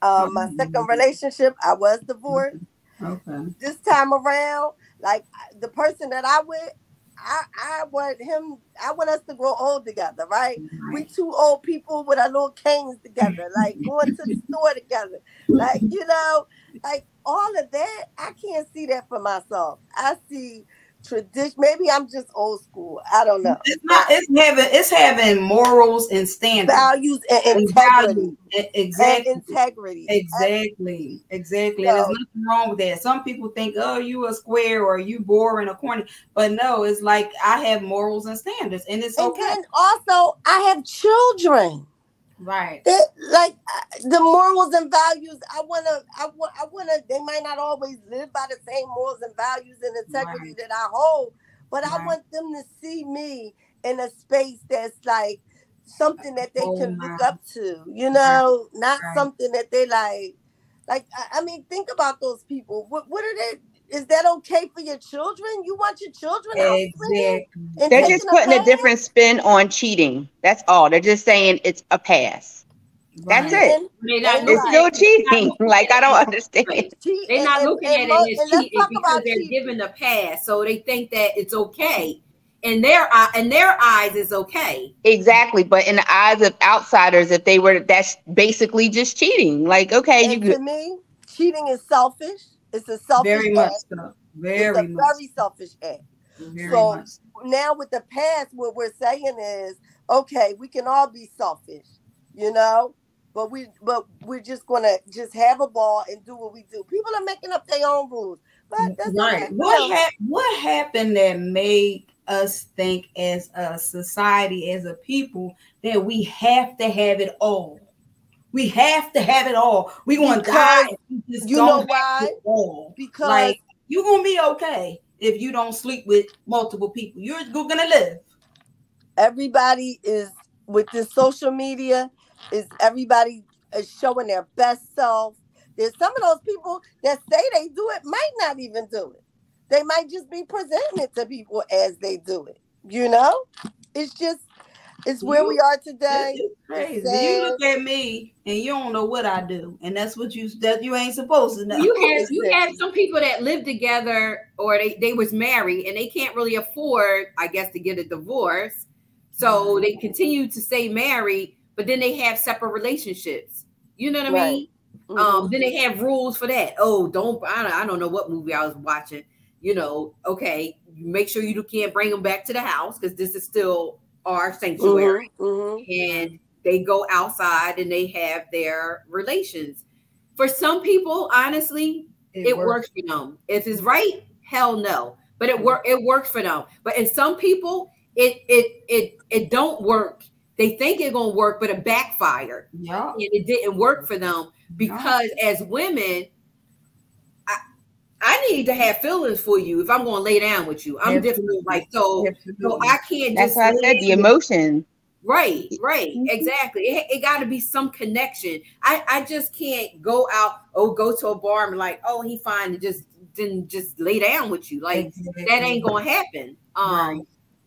my second relationship. I was divorced. Okay. This time around, like the person that I with, I want us to grow old together, right? We two old people with our little canes together, like going to the store together. Like, like all of that, I can't see that for myself. I see tradition. Maybe I'm just old school. I don't know. It's having morals and standards, values and integrity. Exactly. And integrity. Exactly. And there's nothing wrong with that. Some people think, oh, you a square or you boring or corny, but no, it's like I have morals and standards, and it's okay. And then also, I have children. Right. Like the morals and values, I wanna. They might not always live by the same morals and values and integrity that I hold, but I want them to see me in a space that's like something that they can look up to. Not something that they like. Like, I mean, think about those people. What are they? Is that okay for your children? You want your children out swinging and They're taking just putting a pass? different spin on cheating. That's all. They're just saying it's a pass. That's it. It's still cheating. Like, I don't understand. They're not looking at it as cheating let's talk because about they're cheating. given a pass, so they think that it's okay. In their eyes, it's okay. Exactly, but in the eyes of outsiders, if they were, that's basically just cheating. Like, okay, And to me, cheating is selfish. It's a selfish very act. much so. Very selfish act. So now with the past, what we're saying is, okay, we can all be selfish, you know, but we're just gonna just have a ball and do what we do. People are making up their own rules, but that's okay. What happened that made us think as a society, as a people, that we have to have it all? We have to have it all. We want to die. You know why? Because like, you're gonna be okay if you don't sleep with multiple people. You're gonna live. Everybody is with this social media. Everybody is showing their best self. There's some of those people that say they do it might not even do it. They might just be presenting it to people as they do it. You know, it's where we are today. It's crazy. You look at me and you don't know what I do, and that's what you ain't supposed to know. You have some people that live together, or they was married and they can't really afford, I guess, to get a divorce, so they continue to stay married, but then they have separate relationships. You know what I mean? Mm-hmm. Then they have rules for that. Oh, I don't know what movie I was watching. You know, okay, make sure you can't bring them back to the house because this is still our sanctuary. And they go outside and they have their relations. For some people, honestly, it works for them. If it's right, hell no. But it works for them. But in some people, it don't work. They think it's gonna work, but it backfired. Yeah. And it didn't work for them because as women, I need to have feelings for you if I'm going to lay down with you. I'm different. Like, so I can't That's just. why I said the emotion. Right. Exactly. It got to be some connection. I just can't go to a bar and like, oh, he fine and didn't just lay down with you. Like, that ain't going to happen.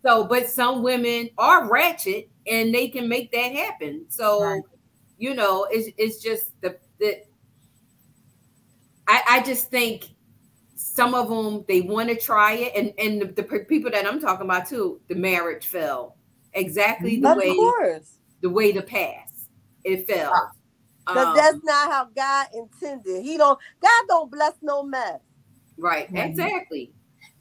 So, but some women are ratchet and they can make that happen. So, you know, it's just I just think some of them, they want to try it. And the people that I'm talking about too, the marriage fell exactly the way the pass. It fell. Because that's not how God intended. God don't bless no mess. Right. Exactly.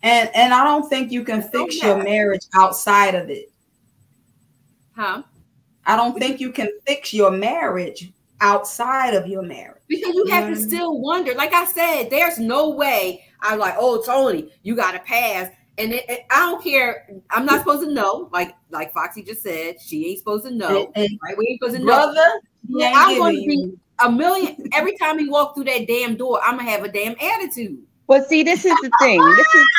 And I don't think you can fix your marriage outside of it. Huh? I don't think you can fix your marriage outside of your marriage. Because you have to still wonder. Like I said, there's no way I'm like, oh, Tony, you got to pass. And I don't care. I'm not supposed to know. Like Foxy just said, she ain't supposed to know. Right? We ain't supposed to know. Brother, I'm going to be a million. Every time he walk through that damn door, I'm going to have a damn attitude. Well, see, this is the thing.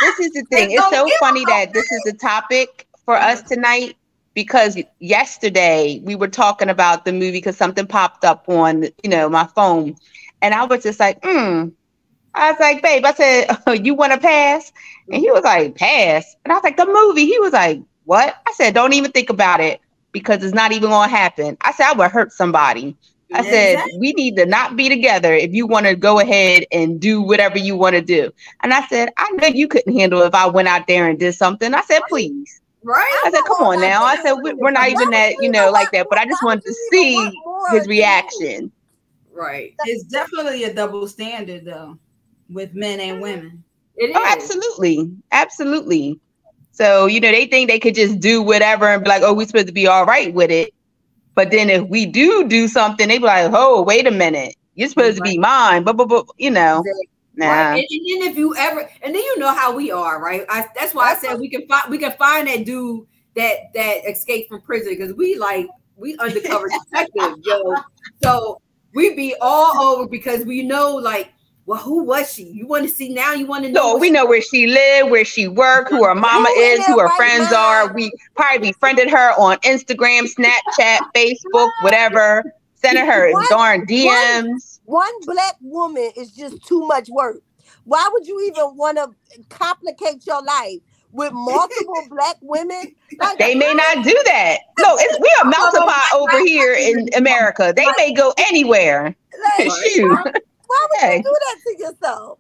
This is the thing. It's so funny that this is the topic for us tonight, because yesterday we were talking about the movie because something popped up on, my phone, and I was just like, I was like, babe, I said, oh, you want to pass? And he was like, pass? And I was like, the movie? He was like, what? I said, don't even think about it because it's not even going to happen. I said, I would hurt somebody. I said, we need to not be together if you want to go ahead and do whatever you want to do. And I said, I know you couldn't handle it if I went out there and did something. I said, please. Right. I said, come on now. I said, we're not even that, like that. But I just wanted to see his reaction. Right. It's definitely a double standard, though, with men and women. It is. Oh, absolutely. Absolutely. So, they think they could just do whatever and be like, oh, we're supposed to be all right with it. But then if we do something, they be like, oh, wait a minute. You're supposed to be mine. But Nah. Right. And then if you ever, and then you know how we are, right? That's why I said we can find that dude that escaped from prison, because we undercover detectives, yo. So we be all over because we know, like, well, who was she? You want to see now? You want to know? So we know where she lived, where she worked, who her mama is, who her friends are. We probably befriended her on Instagram, Snapchat, Facebook, whatever. sending her darn DMs. One black woman is just too much work. Why would you even want to complicate your life with multiple black women? Like, they may not do that. No, we are melting pot over here in America. They may go anywhere. Like, Shoot. why would you do that to yourself?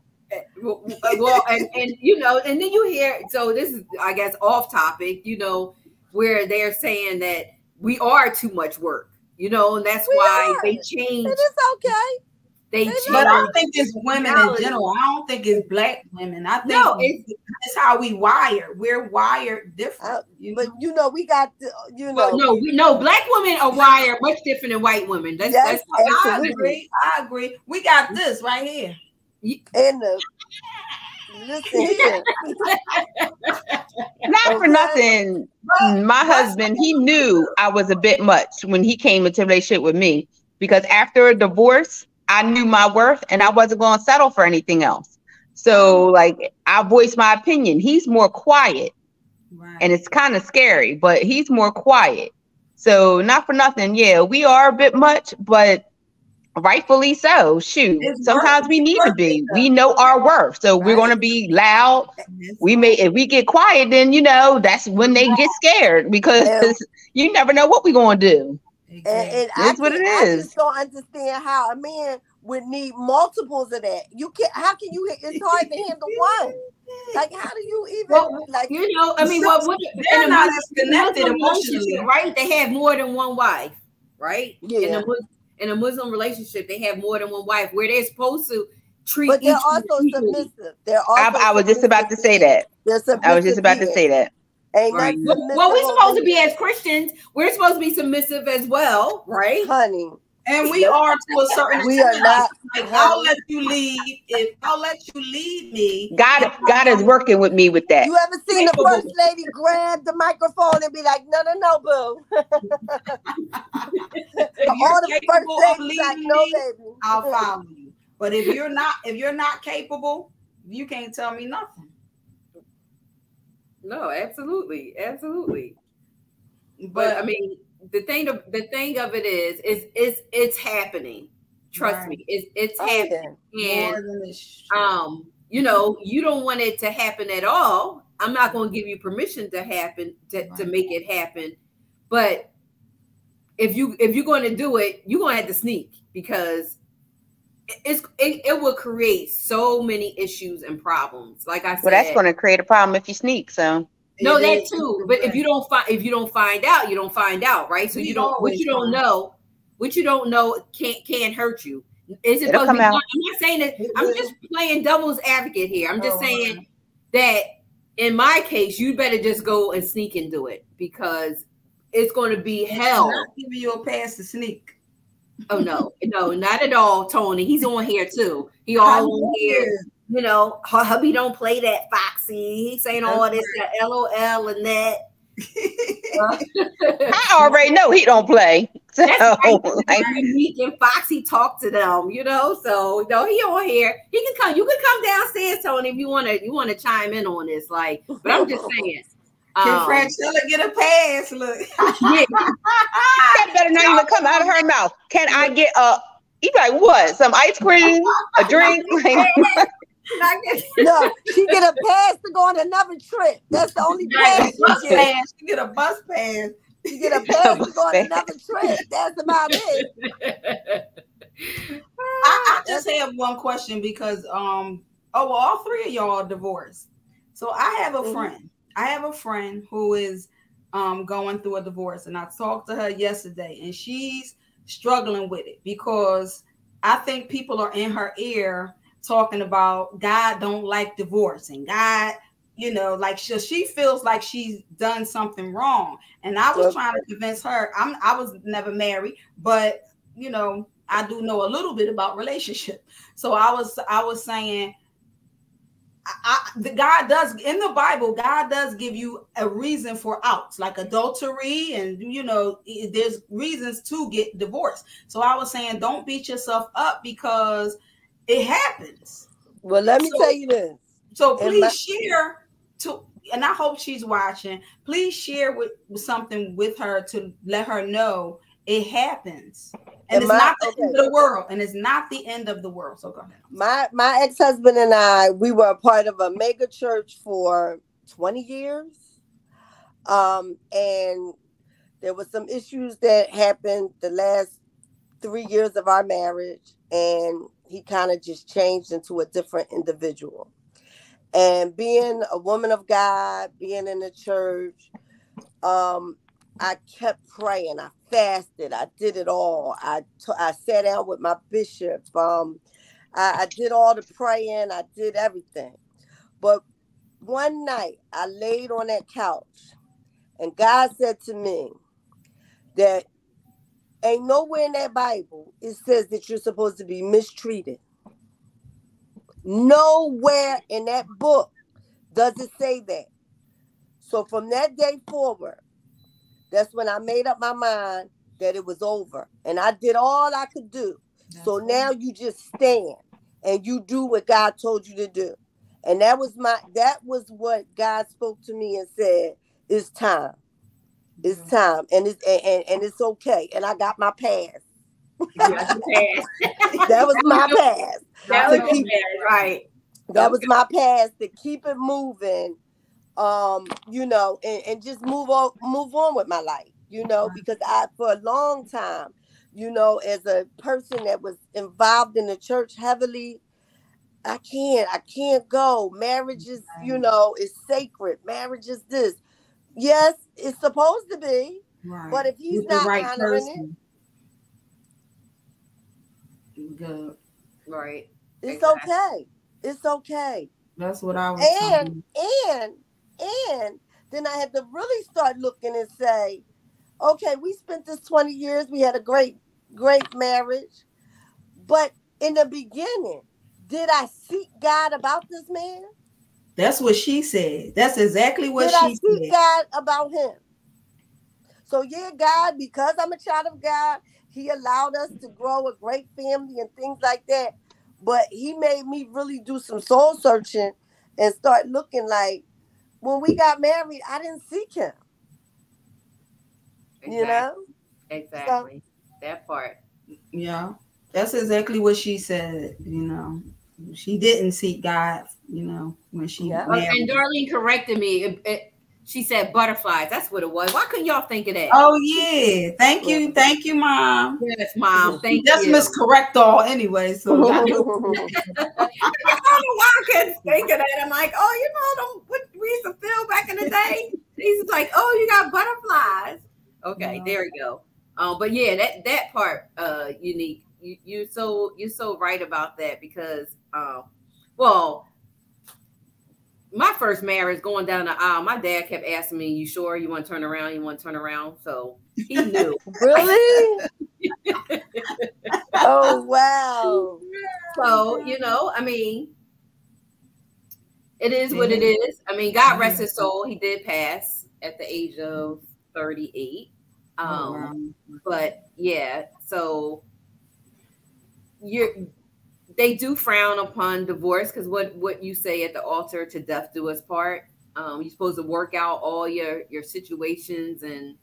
Well, and you know, and then you hear, so this is, I guess, off topic, you know, where they're saying that we are too much work, you know, and that's why they changed. It is okay. They changed. But I don't think it's women in general. I don't think it's black women. I think it's how we wire. We're wired different. But you know, we got the, you know. Well, no, black women are wired much different than white women. That's I agree. We got this right here. And listen here. Not for nothing. My husband, he knew I was a bit much when he came into a relationship with me, because after a divorce, I knew my worth and I wasn't going to settle for anything else. So like, I voiced my opinion. He's more quiet, and it's kind of scary, but he's more quiet. So not for nothing. Yeah, we are a bit much, but rightfully so. Shoot, sometimes we need to be. We know our worth, so we're going to be loud. If we get quiet, then you know that's when they get scared, because you never know what we're going to do. And that's what it is. I just don't understand how a man would need multiples of that. You can't. How can you? It's hard to handle one. Like, how do you even like? You know, I mean, they're not as connected emotionally, right? They have more than one wife, right? Yeah. In a Muslim relationship, they have more than one wife, where they're supposed to treat. But they're also submissive. I was just about to say that. I was just about to say that. Right. Well, we're supposed to be, as Christians, we're supposed to be submissive as well, right, honey? And we are to a certain extent. We are not. Like, I'll let you lead. If I'll let you lead me. God is working with me with that. You ever seen the first lady grab the microphone and be like, "No, boo"? All the first ladies like, "No, baby, I'll follow you." But if you're not capable, you can't tell me nothing. No, absolutely. But I mean, the thing of it is it's happening. Trust me, it's happening. And you know, you don't want it to happen at all. I'm not going to give you permission to happen to make it happen. But if you're going to do it, you're going to have to sneak, because it will create so many issues and problems. Like I said, well, that's going to create a problem if you sneak. So no, that too. But if you don't find out, you don't find out, right? So what you don't know can't hurt you. Is it supposed to be? I'm not saying that. I'm just playing devil's advocate here. I'm just saying that in my case, you better just go and sneak and do it, because it's going to be hell. I'm not giving you a pass to sneak. Oh no, not at all, Tony. He's on here too. He all on here. You know, hubby don't play that Foxy. He's saying all this, that LOL and that. I already know he don't play. So, that's right. He and Foxy talk to them, you know. So he on here. He can come. You can come downstairs, Tony, if you want to chime in on this. Like, but I'm just saying. Can Francella get a pass? Look, that better not even come out of her mouth. Can I get you like what? Some ice cream, a drink? No, she get a pass to go on another trip. That's the only pass she gets. She get a bus pass. She get a pass to go on another trip. That's about it. I just have one question, because all three of y'all are divorced. So I have a friend. I have a friend who is going through a divorce, and I talked to her yesterday, and she's struggling with it, because I think people are in her ear talking about God don't like divorce, and God, you know, like she feels like she's done something wrong. And I was trying to convince her. I was never married, but you know, I do know a little bit about relationship. So I was saying, God does, in the Bible, God does give you a reason for outs, like adultery, and you know, there's reasons to get divorced. So I was saying, don't beat yourself up, because it happens. Well, let me tell you this. So please share and I hope she's watching. Please share with something with her to let her know it happens. And it's not the end of the world. And it's not the end of the world. So go ahead. My ex-husband and I, we were a part of a mega church for 20 years. And there were some issues that happened the last 3 years of our marriage, and he kind of just changed into a different individual. And being a woman of God, being in the church, I kept praying. I fasted. I did it all. I sat down with my bishop. I did all the praying. I did everything. But one night I laid on that couch, and God said to me that ain't nowhere in that Bible it says that you're supposed to be mistreated. Nowhere in that book does it say that. So from that day forward, that's when I made up my mind that it was over. And I did all I could do. So now you just stand and you do what God told you to do. And that was what God spoke to me and said, it's time. It's time. And it's okay. And I got my pass. That was my pass. That was right. That was my pass to keep it moving. And just move on with my life, because for a long time, as a person that was involved in the church heavily, I can't go. Marriage is, is sacred. Marriage is this. Yes, it's supposed to be, right. But if he's not honoring it, good. Right. It's okay. It's okay. That's what I was saying. And then I had to really start looking and say, okay, we spent this 20 years. We had a great, great marriage. But in the beginning, did I seek God about this man? That's what she said. That's exactly what she said. Did I seek God about him? So yeah, God, because I'm a child of God, he allowed us to grow a great family and things like that. But he made me really do some soul searching and start looking like, when we got married, I didn't seek him. Exactly. Exactly. So, that part. Yeah. That's exactly what she said, She didn't seek God, when she married. And Darlene corrected me. She said butterflies. That's what it was. Why couldn't y'all think of that? Oh, yeah. Thank you. Thank you, Mom. Yes, Mom. Thank you. That's Miss Correct All anyway. So I don't know why I couldn't think of that. I'm like, what we used to feel back in the day? He's like, you got butterflies. Okay, there we go. But yeah, that part, Unique. You're so right about that because, my first marriage going down the aisle, my dad kept asking me, "You sure you want to turn around? You want to turn around?" So he knew. Really? Oh wow! So it is what it is. God rest his soul. He did pass at the age of 38. But yeah, so they do frown upon divorce because what you say at the altar, to death do us part. You're supposed to work out all your situations and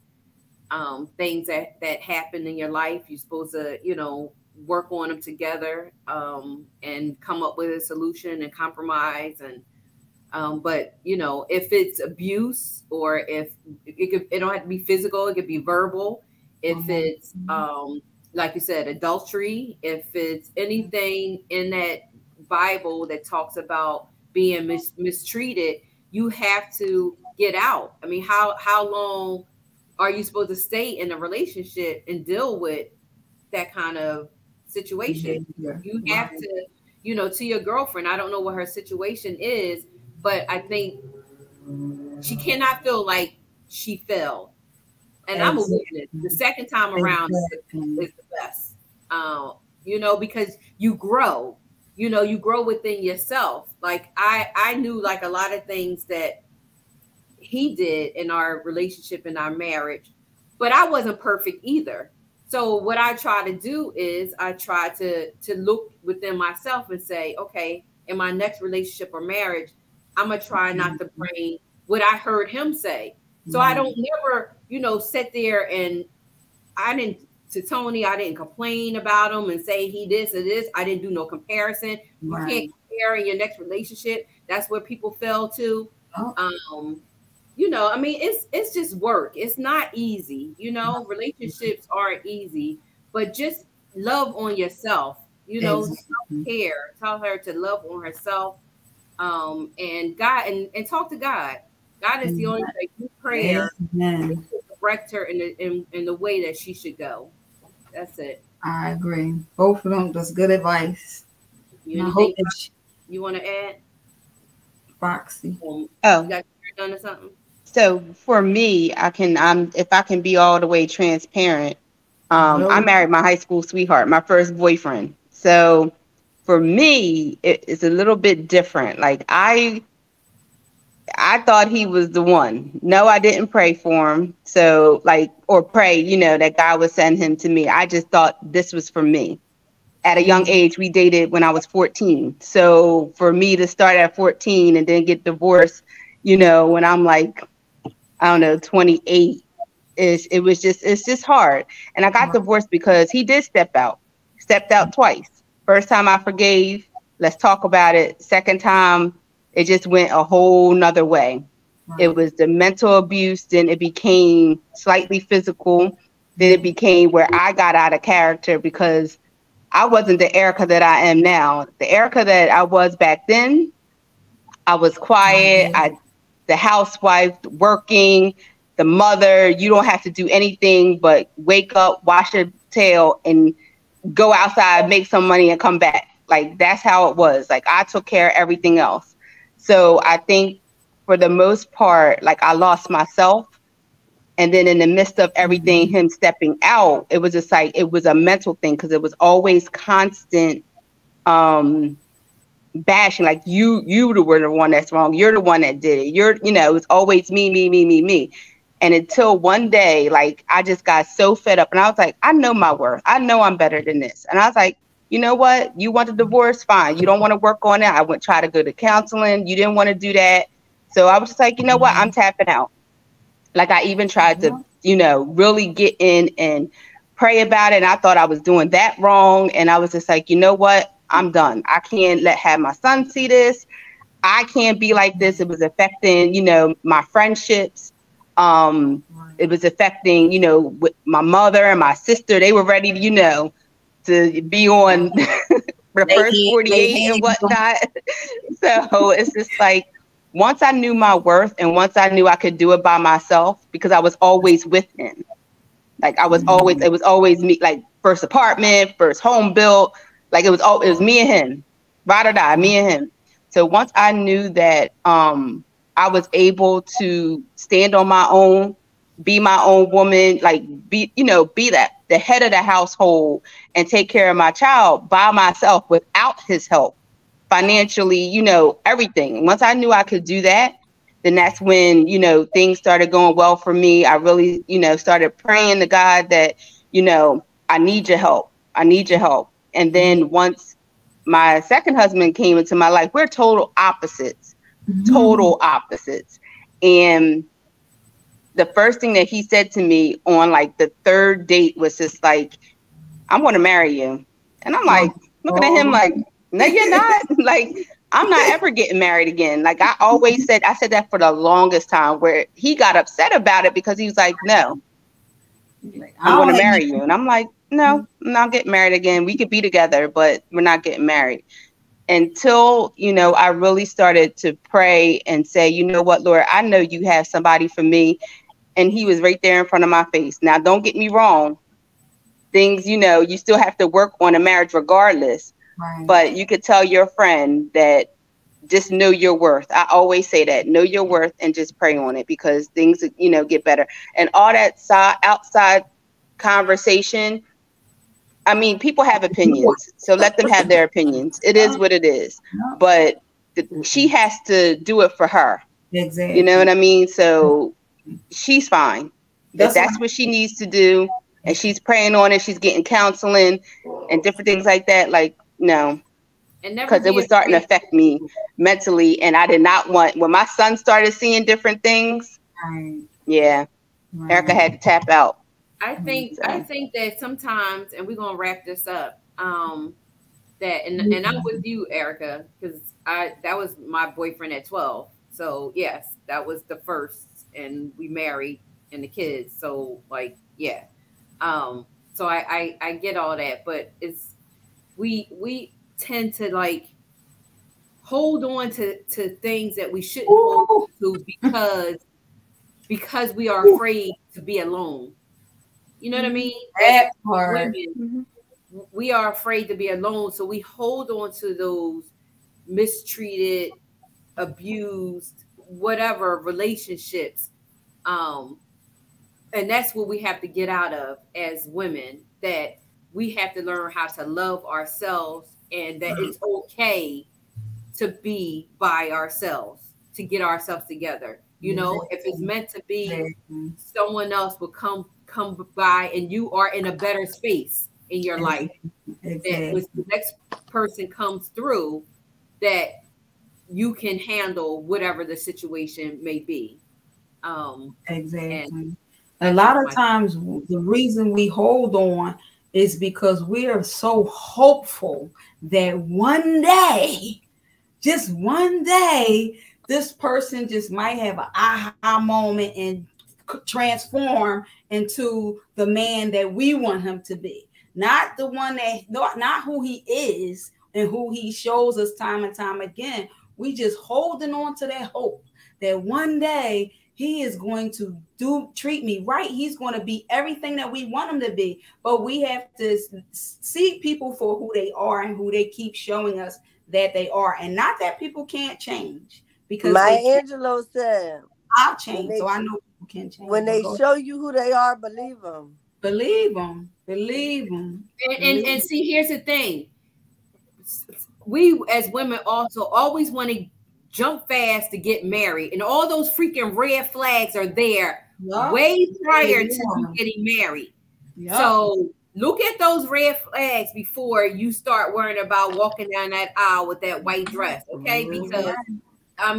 things that happen in your life. You're supposed to work on them together and come up with a solution and compromise. And but if it's abuse, or if it don't have to be physical, it could be verbal. If it's like you said, adultery, if it's anything in that Bible that talks about being mistreated, you have to get out. How long are you supposed to stay in a relationship and deal with that kind of situation? Yeah. You have to, to your girlfriend, I don't know what her situation is, but I think she cannot feel like she failed. And I'm a witness. The second time around is the best. Because you grow. You grow within yourself. Like I knew like a lot of things that he did in our relationship, in our marriage, but I wasn't perfect either. So what I try to do is I try to look within myself and say, okay, in my next relationship or marriage, I'm gonna try not to bring what I heard him say. So I don't never, sit there and to Tony, I didn't complain about him and say he this or this. I didn't do no comparison. You can't compare in your next relationship. That's where people fell to. You know, I mean, it's just work. It's not easy. You know, relationships aren't easy, but just love on yourself. You know, self-care. Tell her to love on herself. And God, and talk to God. God is the only way. You prayer to direct her in the way that she should go. That's it. I agree. Both of them. That's good advice. You want to add? Foxy. You got done or something? So for me, if I can be all the way transparent, I married my high school sweetheart, my first boyfriend. So for me, it's a little bit different. Like I thought he was the one. No, I didn't pray for him. So or pray, you know, that God would send him to me. I just thought this was for me. At a young age, we dated when I was 14. So for me to start at 14 and then get divorced, you know, when I'm like, I don't know, 28, it's just hard. And I got divorced because he did stepped out twice. First time I forgave, let's talk about it. Second time, it just went a whole nother way. It was the mental abuse, then it became slightly physical, then it became where I got out of character because I wasn't the Erica that I am now. The Erica that I was back then, I was quiet, the housewife, working, the mother. You don't have to do anything but wake up, wash your tail, and go outside, make some money, and come back. Like, that's how it was. Like, I took care of everything else. So I think for the most part, like, I lost myself. And then in the midst of everything, him stepping out, it was just like, it was a mental thing because it was always constant bashing. Like, you were the one that's wrong. You're the one that did it. It was always me. And until one day, like, I just got so fed up and I was like, I know my worth. I know I'm better than this. And I was like, you know what? You want the divorce? Fine. You don't want to work on it. I went try to go to counseling. You didn't want to do that. So I was just like, you know what? I'm tapping out. Like, I even tried to, really get in and pray about it. And I thought I was doing that wrong. And I was just like, you know what? I'm done. I can't have my son see this. I can't be like this. It was affecting, my friendships. It was affecting, with my mother and my sister. They were ready to, to be on the first 48 and whatnot. So it's just like, once I knew my worth and once I knew I could do it by myself, because I was always with him. Like, it was always me, like, first apartment, first home built. Like, it was me and him, ride or die, me and him. So once I knew that I was able to stand on my own, be my own woman, like, be that the head of the household and take care of my child by myself without his help, financially, everything. Once I knew I could do that, then that's when, things started going well for me. I really, started praying to God that, I need your help. I need your help. And then once my second husband came into my life, we're total opposites. And the first thing that he said to me on, like, the third date was just like, I'm going to marry you. And I'm like, looking at him like, no, you're not. Like, I'm not ever getting married again. Like, I said that for the longest time, where he got upset about it because he was like, no, I'm going to marry you. And I'm like, no, I'm not getting married again. We could be together, but we're not getting married. Until, I really started to pray and say, you know what, Lord, I know you have somebody for me. And he was right there in front of my face. Now, don't get me wrong. Things, you still have to work on a marriage regardless. Right. But you could tell your friend that just know your worth. I always say that, know your worth and just pray on it, because things, get better. And all that outside conversation, I mean, people have opinions, so let them have their opinions. It is what it is. But she has to do it for her. Exactly. You know what I mean? So she's fine. If that's what she needs to do, and she's praying on it, she's getting counseling and different things like that. Like, no, because it was starting to affect me mentally, and I did not want, when my son started seeing different things. Right. Yeah, right. Erica had to tap out. I think that sometimes, and we're gonna wrap this up. That and I'm with you, Erica, because that was my boyfriend at 12. So yes, that was the first, and we married and the kids. So like, yeah. So I get all that, but it's we tend to like hold on to things that we shouldn't hold on to because we are afraid to be alone. You know what I mean? That part. Women, we are afraid to be alone, so we hold on to those mistreated, abused, whatever relationships. And that's what we have to get out of as women, that we have to learn how to love ourselves, and that it's okay to be by ourselves, to get ourselves together. You know, if it's meant to be, someone else will come by, and you are in a better space in your life. That when the next person comes through, that you can handle whatever the situation may be. Exactly. A lot of times, the reason we hold on is because we are so hopeful that one day, just one day, this person just might have an aha moment and transform into the man that we want him to be. Not the one that, not who he is and who he shows us time and time again. We just holding on to that hope that one day he is going to treat me right. He's going to be everything that we want him to be. But we have to see people for who they are and who they keep showing us that they are. And not that people can't change. Because Maya Angelou said, I'll change. So I know people can change. When they show you who they are, believe them. Believe them. Believe them. And see, here's the thing. We as women also always want to jump fast to get married, and all those freaking red flags are there way prior to you getting married. So look at those red flags before you start worrying about walking down that aisle with that white dress, okay? Because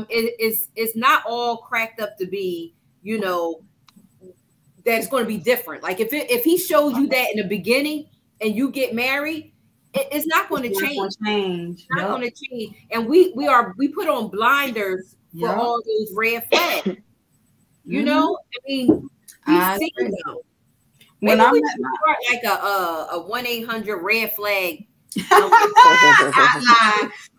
it's not all cracked up to be, you know, that it's going to be different. Like if he shows you that in the beginning and you get married, it's not going to change. It's not going to change. And we put on blinders for all those red flags. You know, I mean, we see them. Maybe we should start like a 1-800 red flag.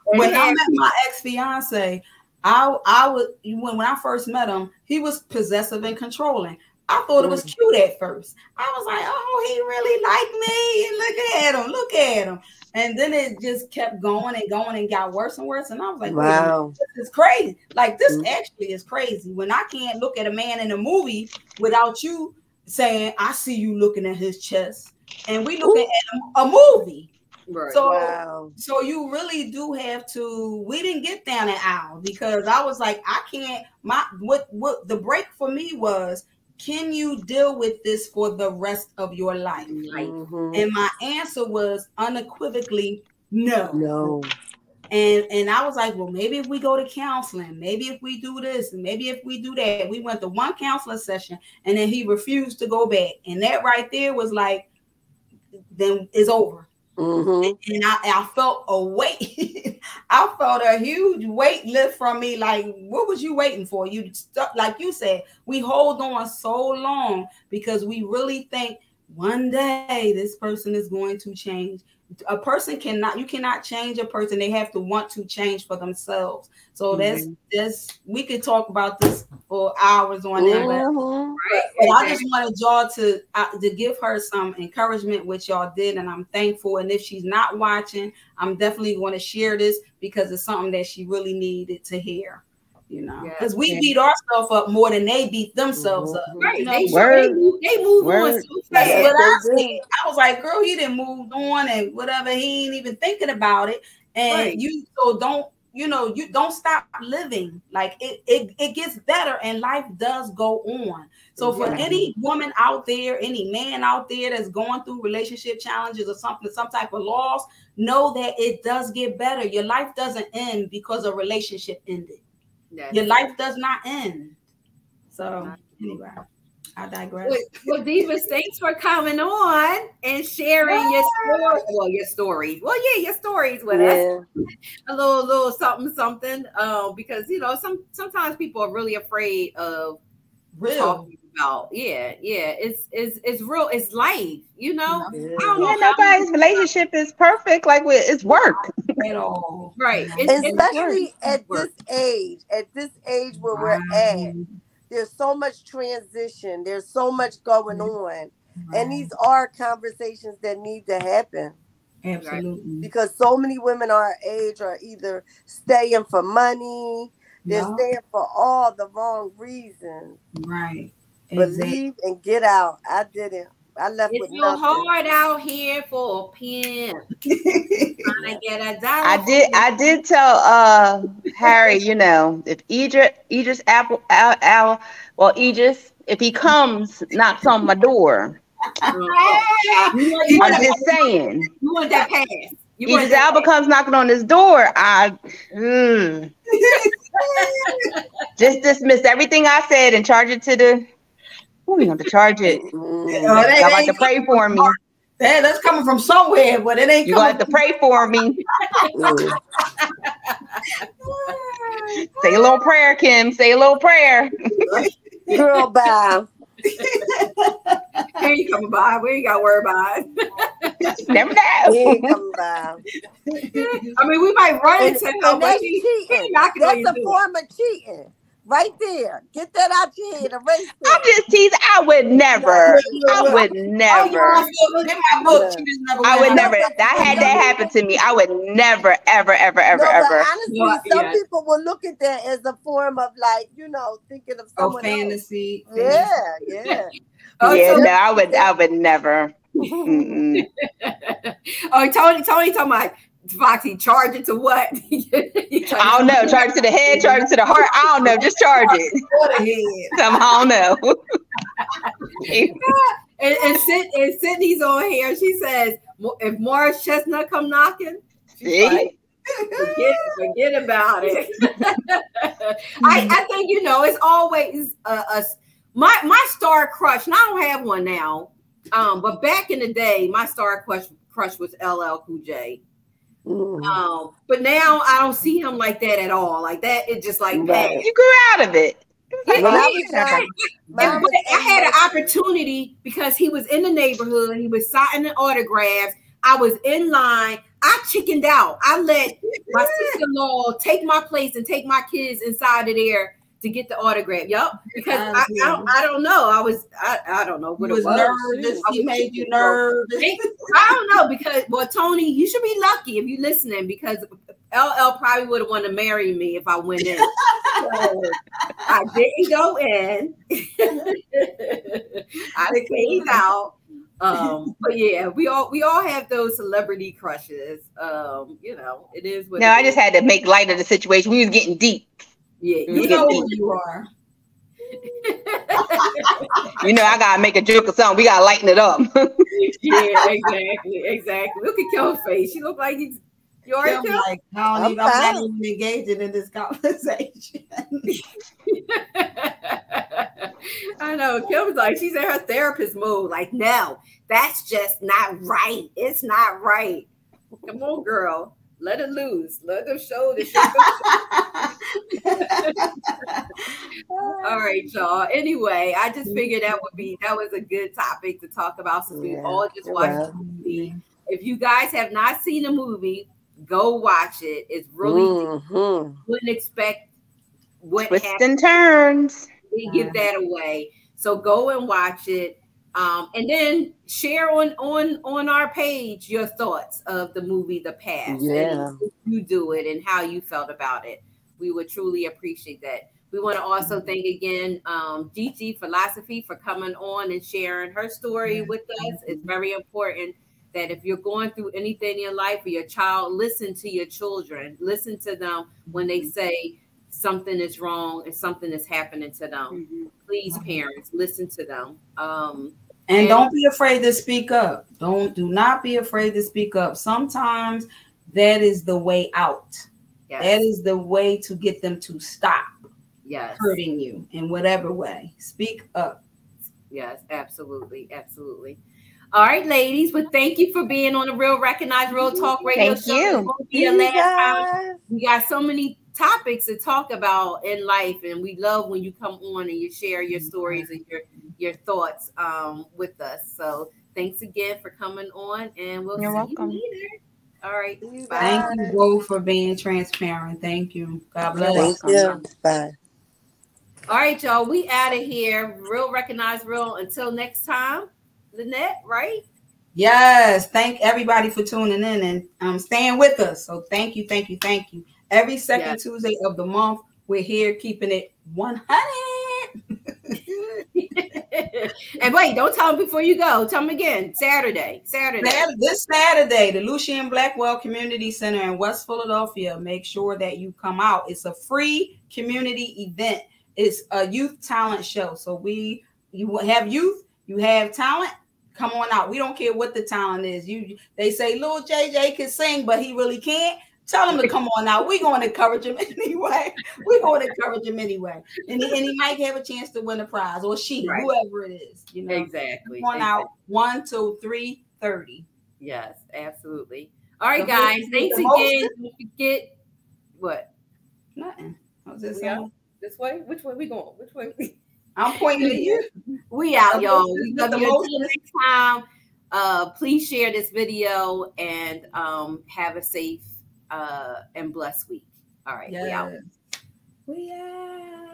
When I met my ex-fiance, I would when I first met him, he was possessive and controlling. I thought it was cute at first. I was like, oh, he really liked me. Look at him. And then it just kept going and got worse and worse. And I was like, wow, this is crazy. Like, this actually is crazy. When I can't look at a man in a movie without you saying, I see you looking at his chest. And we looking at a movie. Right. So you really do have to. We didn't get down that aisle because I was like, I can't. What the break for me was, can you deal with this for the rest of your life? And my answer was unequivocally no. And I was like, well, maybe if we go to counseling, maybe if we do this, and maybe if we do that. We went to one counseling session, and then he refused to go back. And that right there was like, then it's over. And I felt a weight. I felt a huge weight lift from me. Like, what was you waiting for? You like you said, we hold on so long because we really think one day this person is going to change. A person you cannot change a person. They have to want to change for themselves. So that's we could talk about this for hours on end. But I just wanted y'all to give her some encouragement, which y'all did, and I'm thankful. And if she's not watching, I'm definitely going to share this because it's something that she really needed to hear. You know, because we beat ourselves up more than they beat themselves up. Right? You know? They move on so fast. But I was like, girl, he didn't move on and whatever. He ain't even thinking about it. And you don't stop living. Like it gets better and life does go on. So for any woman out there, any man out there that's going through relationship challenges or something, some type of loss, know that it does get better. Your life doesn't end because a relationship ended. Your life does not end. So anyway, I digress. Well, Divas, thanks for coming on and sharing your story. Well, your stories. Well, yeah, your stories with us. A little something. Because sometimes people are really afraid of talking about. Yeah. It's real. It's life. I don't know. Nobody's relationship is perfect. Like it's work. At all. Right. Especially at this age where we're at. There's so much transition. There's so much going on. And these are conversations that need to happen. Absolutely. Because so many women our age are either staying for money, they're staying for all the wrong reasons. Right. But leave and get out. I didn't. I left with nothing. It's so hard out here for a pimp. Trying to get a dollar. I did tell Harry, if Idris if he comes, knocks on my door. I'm just saying. You want that pass. Idris Elba comes knocking on his door. Just dismiss everything I said and charge it to the. Who you have to charge it? Y'all have to pray for me. That's coming from somewhere, but it ain't. You gonna have to pray for me. Say a little prayer, Kim. Say a little prayer. Girl, bye. He ain't coming by. We ain't got to worry about it. Never know. He ain't coming by. I mean, we might run into him, but that's cheating. That's a form of cheating. Right there. Get that out your head. Erase it. I'm just teasing. I would never. I would never. I would never. I had that happen to me. I would never, ever. Honestly, some people will look at that as a form of thinking of someone fantasy. Else. Yeah. I would never. Oh, Tony talking about Foxy, charge it to what? I don't know. Charge it to the head, charge it to the heart. I don't know. Just charge it. I don't know. and Sydney's on here. She says, if Morris Chestnut come knocking, she's like, forget about it. I think it's always my star crush. And I don't have one now, but back in the day, my star crush was LL Cool J. But now I don't see him like that at all. Like that, it's just like you grew out of it. I had an opportunity because he was in the neighborhood. He was signing autographs. I was in line. I chickened out. I let my sister-in-law take my place and take my kids inside of there to get the autograph. Yup, because I don't know. I don't know what it was. Nervous. He made you nervous. I don't know because Tony, you should be lucky if you're listening because LL probably would have wanted to marry me if I went in. So I didn't go in. I stayed out. But yeah, we all have those celebrity crushes. It is what. No, I just had to make light of the situation. We was getting deep. Yeah, you know who you are. I gotta make a joke or something. We gotta lighten it up. Yeah, exactly. Look at Kim's face. She look like you already Kim? Like, I'm not even engaging in this conversation. I know. Kim's like, she's in her therapist mode. Like, no, that's just not right. It's not right. Come on, girl. Let it loose. Let them show the shit. All right, y'all. Anyway, I just figured that was a good topic to talk about since we all just watched the movie. If you guys have not seen the movie, go watch it. It's really wouldn't expect what twists and turns. We give that away. So go and watch it. And then share on our page your thoughts of the movie The Past. Yeah. And you do it and how you felt about it. We would truly appreciate that. We want to also thank again Gigi Philosophy for coming on and sharing her story with us. It's very important that if you're going through anything in your life or your child, listen to your children. Listen to them when they say something is wrong and something is happening to them. Please, parents, listen to them. And don't be afraid to speak up. Do not be afraid to speak up. Sometimes that is the way out. Yes. That is the way to get them to stop hurting you in whatever way. Speak up. Yes, absolutely. Absolutely. All right, ladies. But thank you for being on the Real Recognized Real Talk radio Thank show. It you. won't be See the you last time. guys. We got so many topics to talk about in life, and we love when you come on and you share your stories and your thoughts with us. So thanks again for coming on, and we'll You're see welcome. you later. All right. See you Bye. Thank you guys. both for being transparent. Thank you. God You're bless. Thank welcome. you. Bye. All right, y'all. We out of here. Real Recognized Real. Until next time, Lynette, right? Yes, thank everybody for tuning in and staying with us. So thank you, thank you, thank you. Every second Yes. Tuesday of the month, we're here keeping it 100. And wait, don't tell them before you go. Tell them again. Saturday. This Saturday, the Lucien Blackwell Community Center in West Philadelphia. Make sure that you come out. It's a free community event. It's a youth talent show. So you have youth, you have talent. Come on out. We don't care what the talent is. They say Lil JJ can sing, but he really can't. Tell him to come on out. We're going to encourage him anyway. We're going to encourage him anyway. And he might have a chance to win a prize, or she, Right. whoever it is. You know, Exactly. Come on out 1 to 3:30. Yes, absolutely. All right, guys. Thanks again. Don't forget what? Nothing. I was just We out? saying. This way? Which way we going? Which way? I'm pointing at you. We out, y'all. We love The you. most- Until next time. Please share this video and have a safe and blessed week. All right, we out. We out.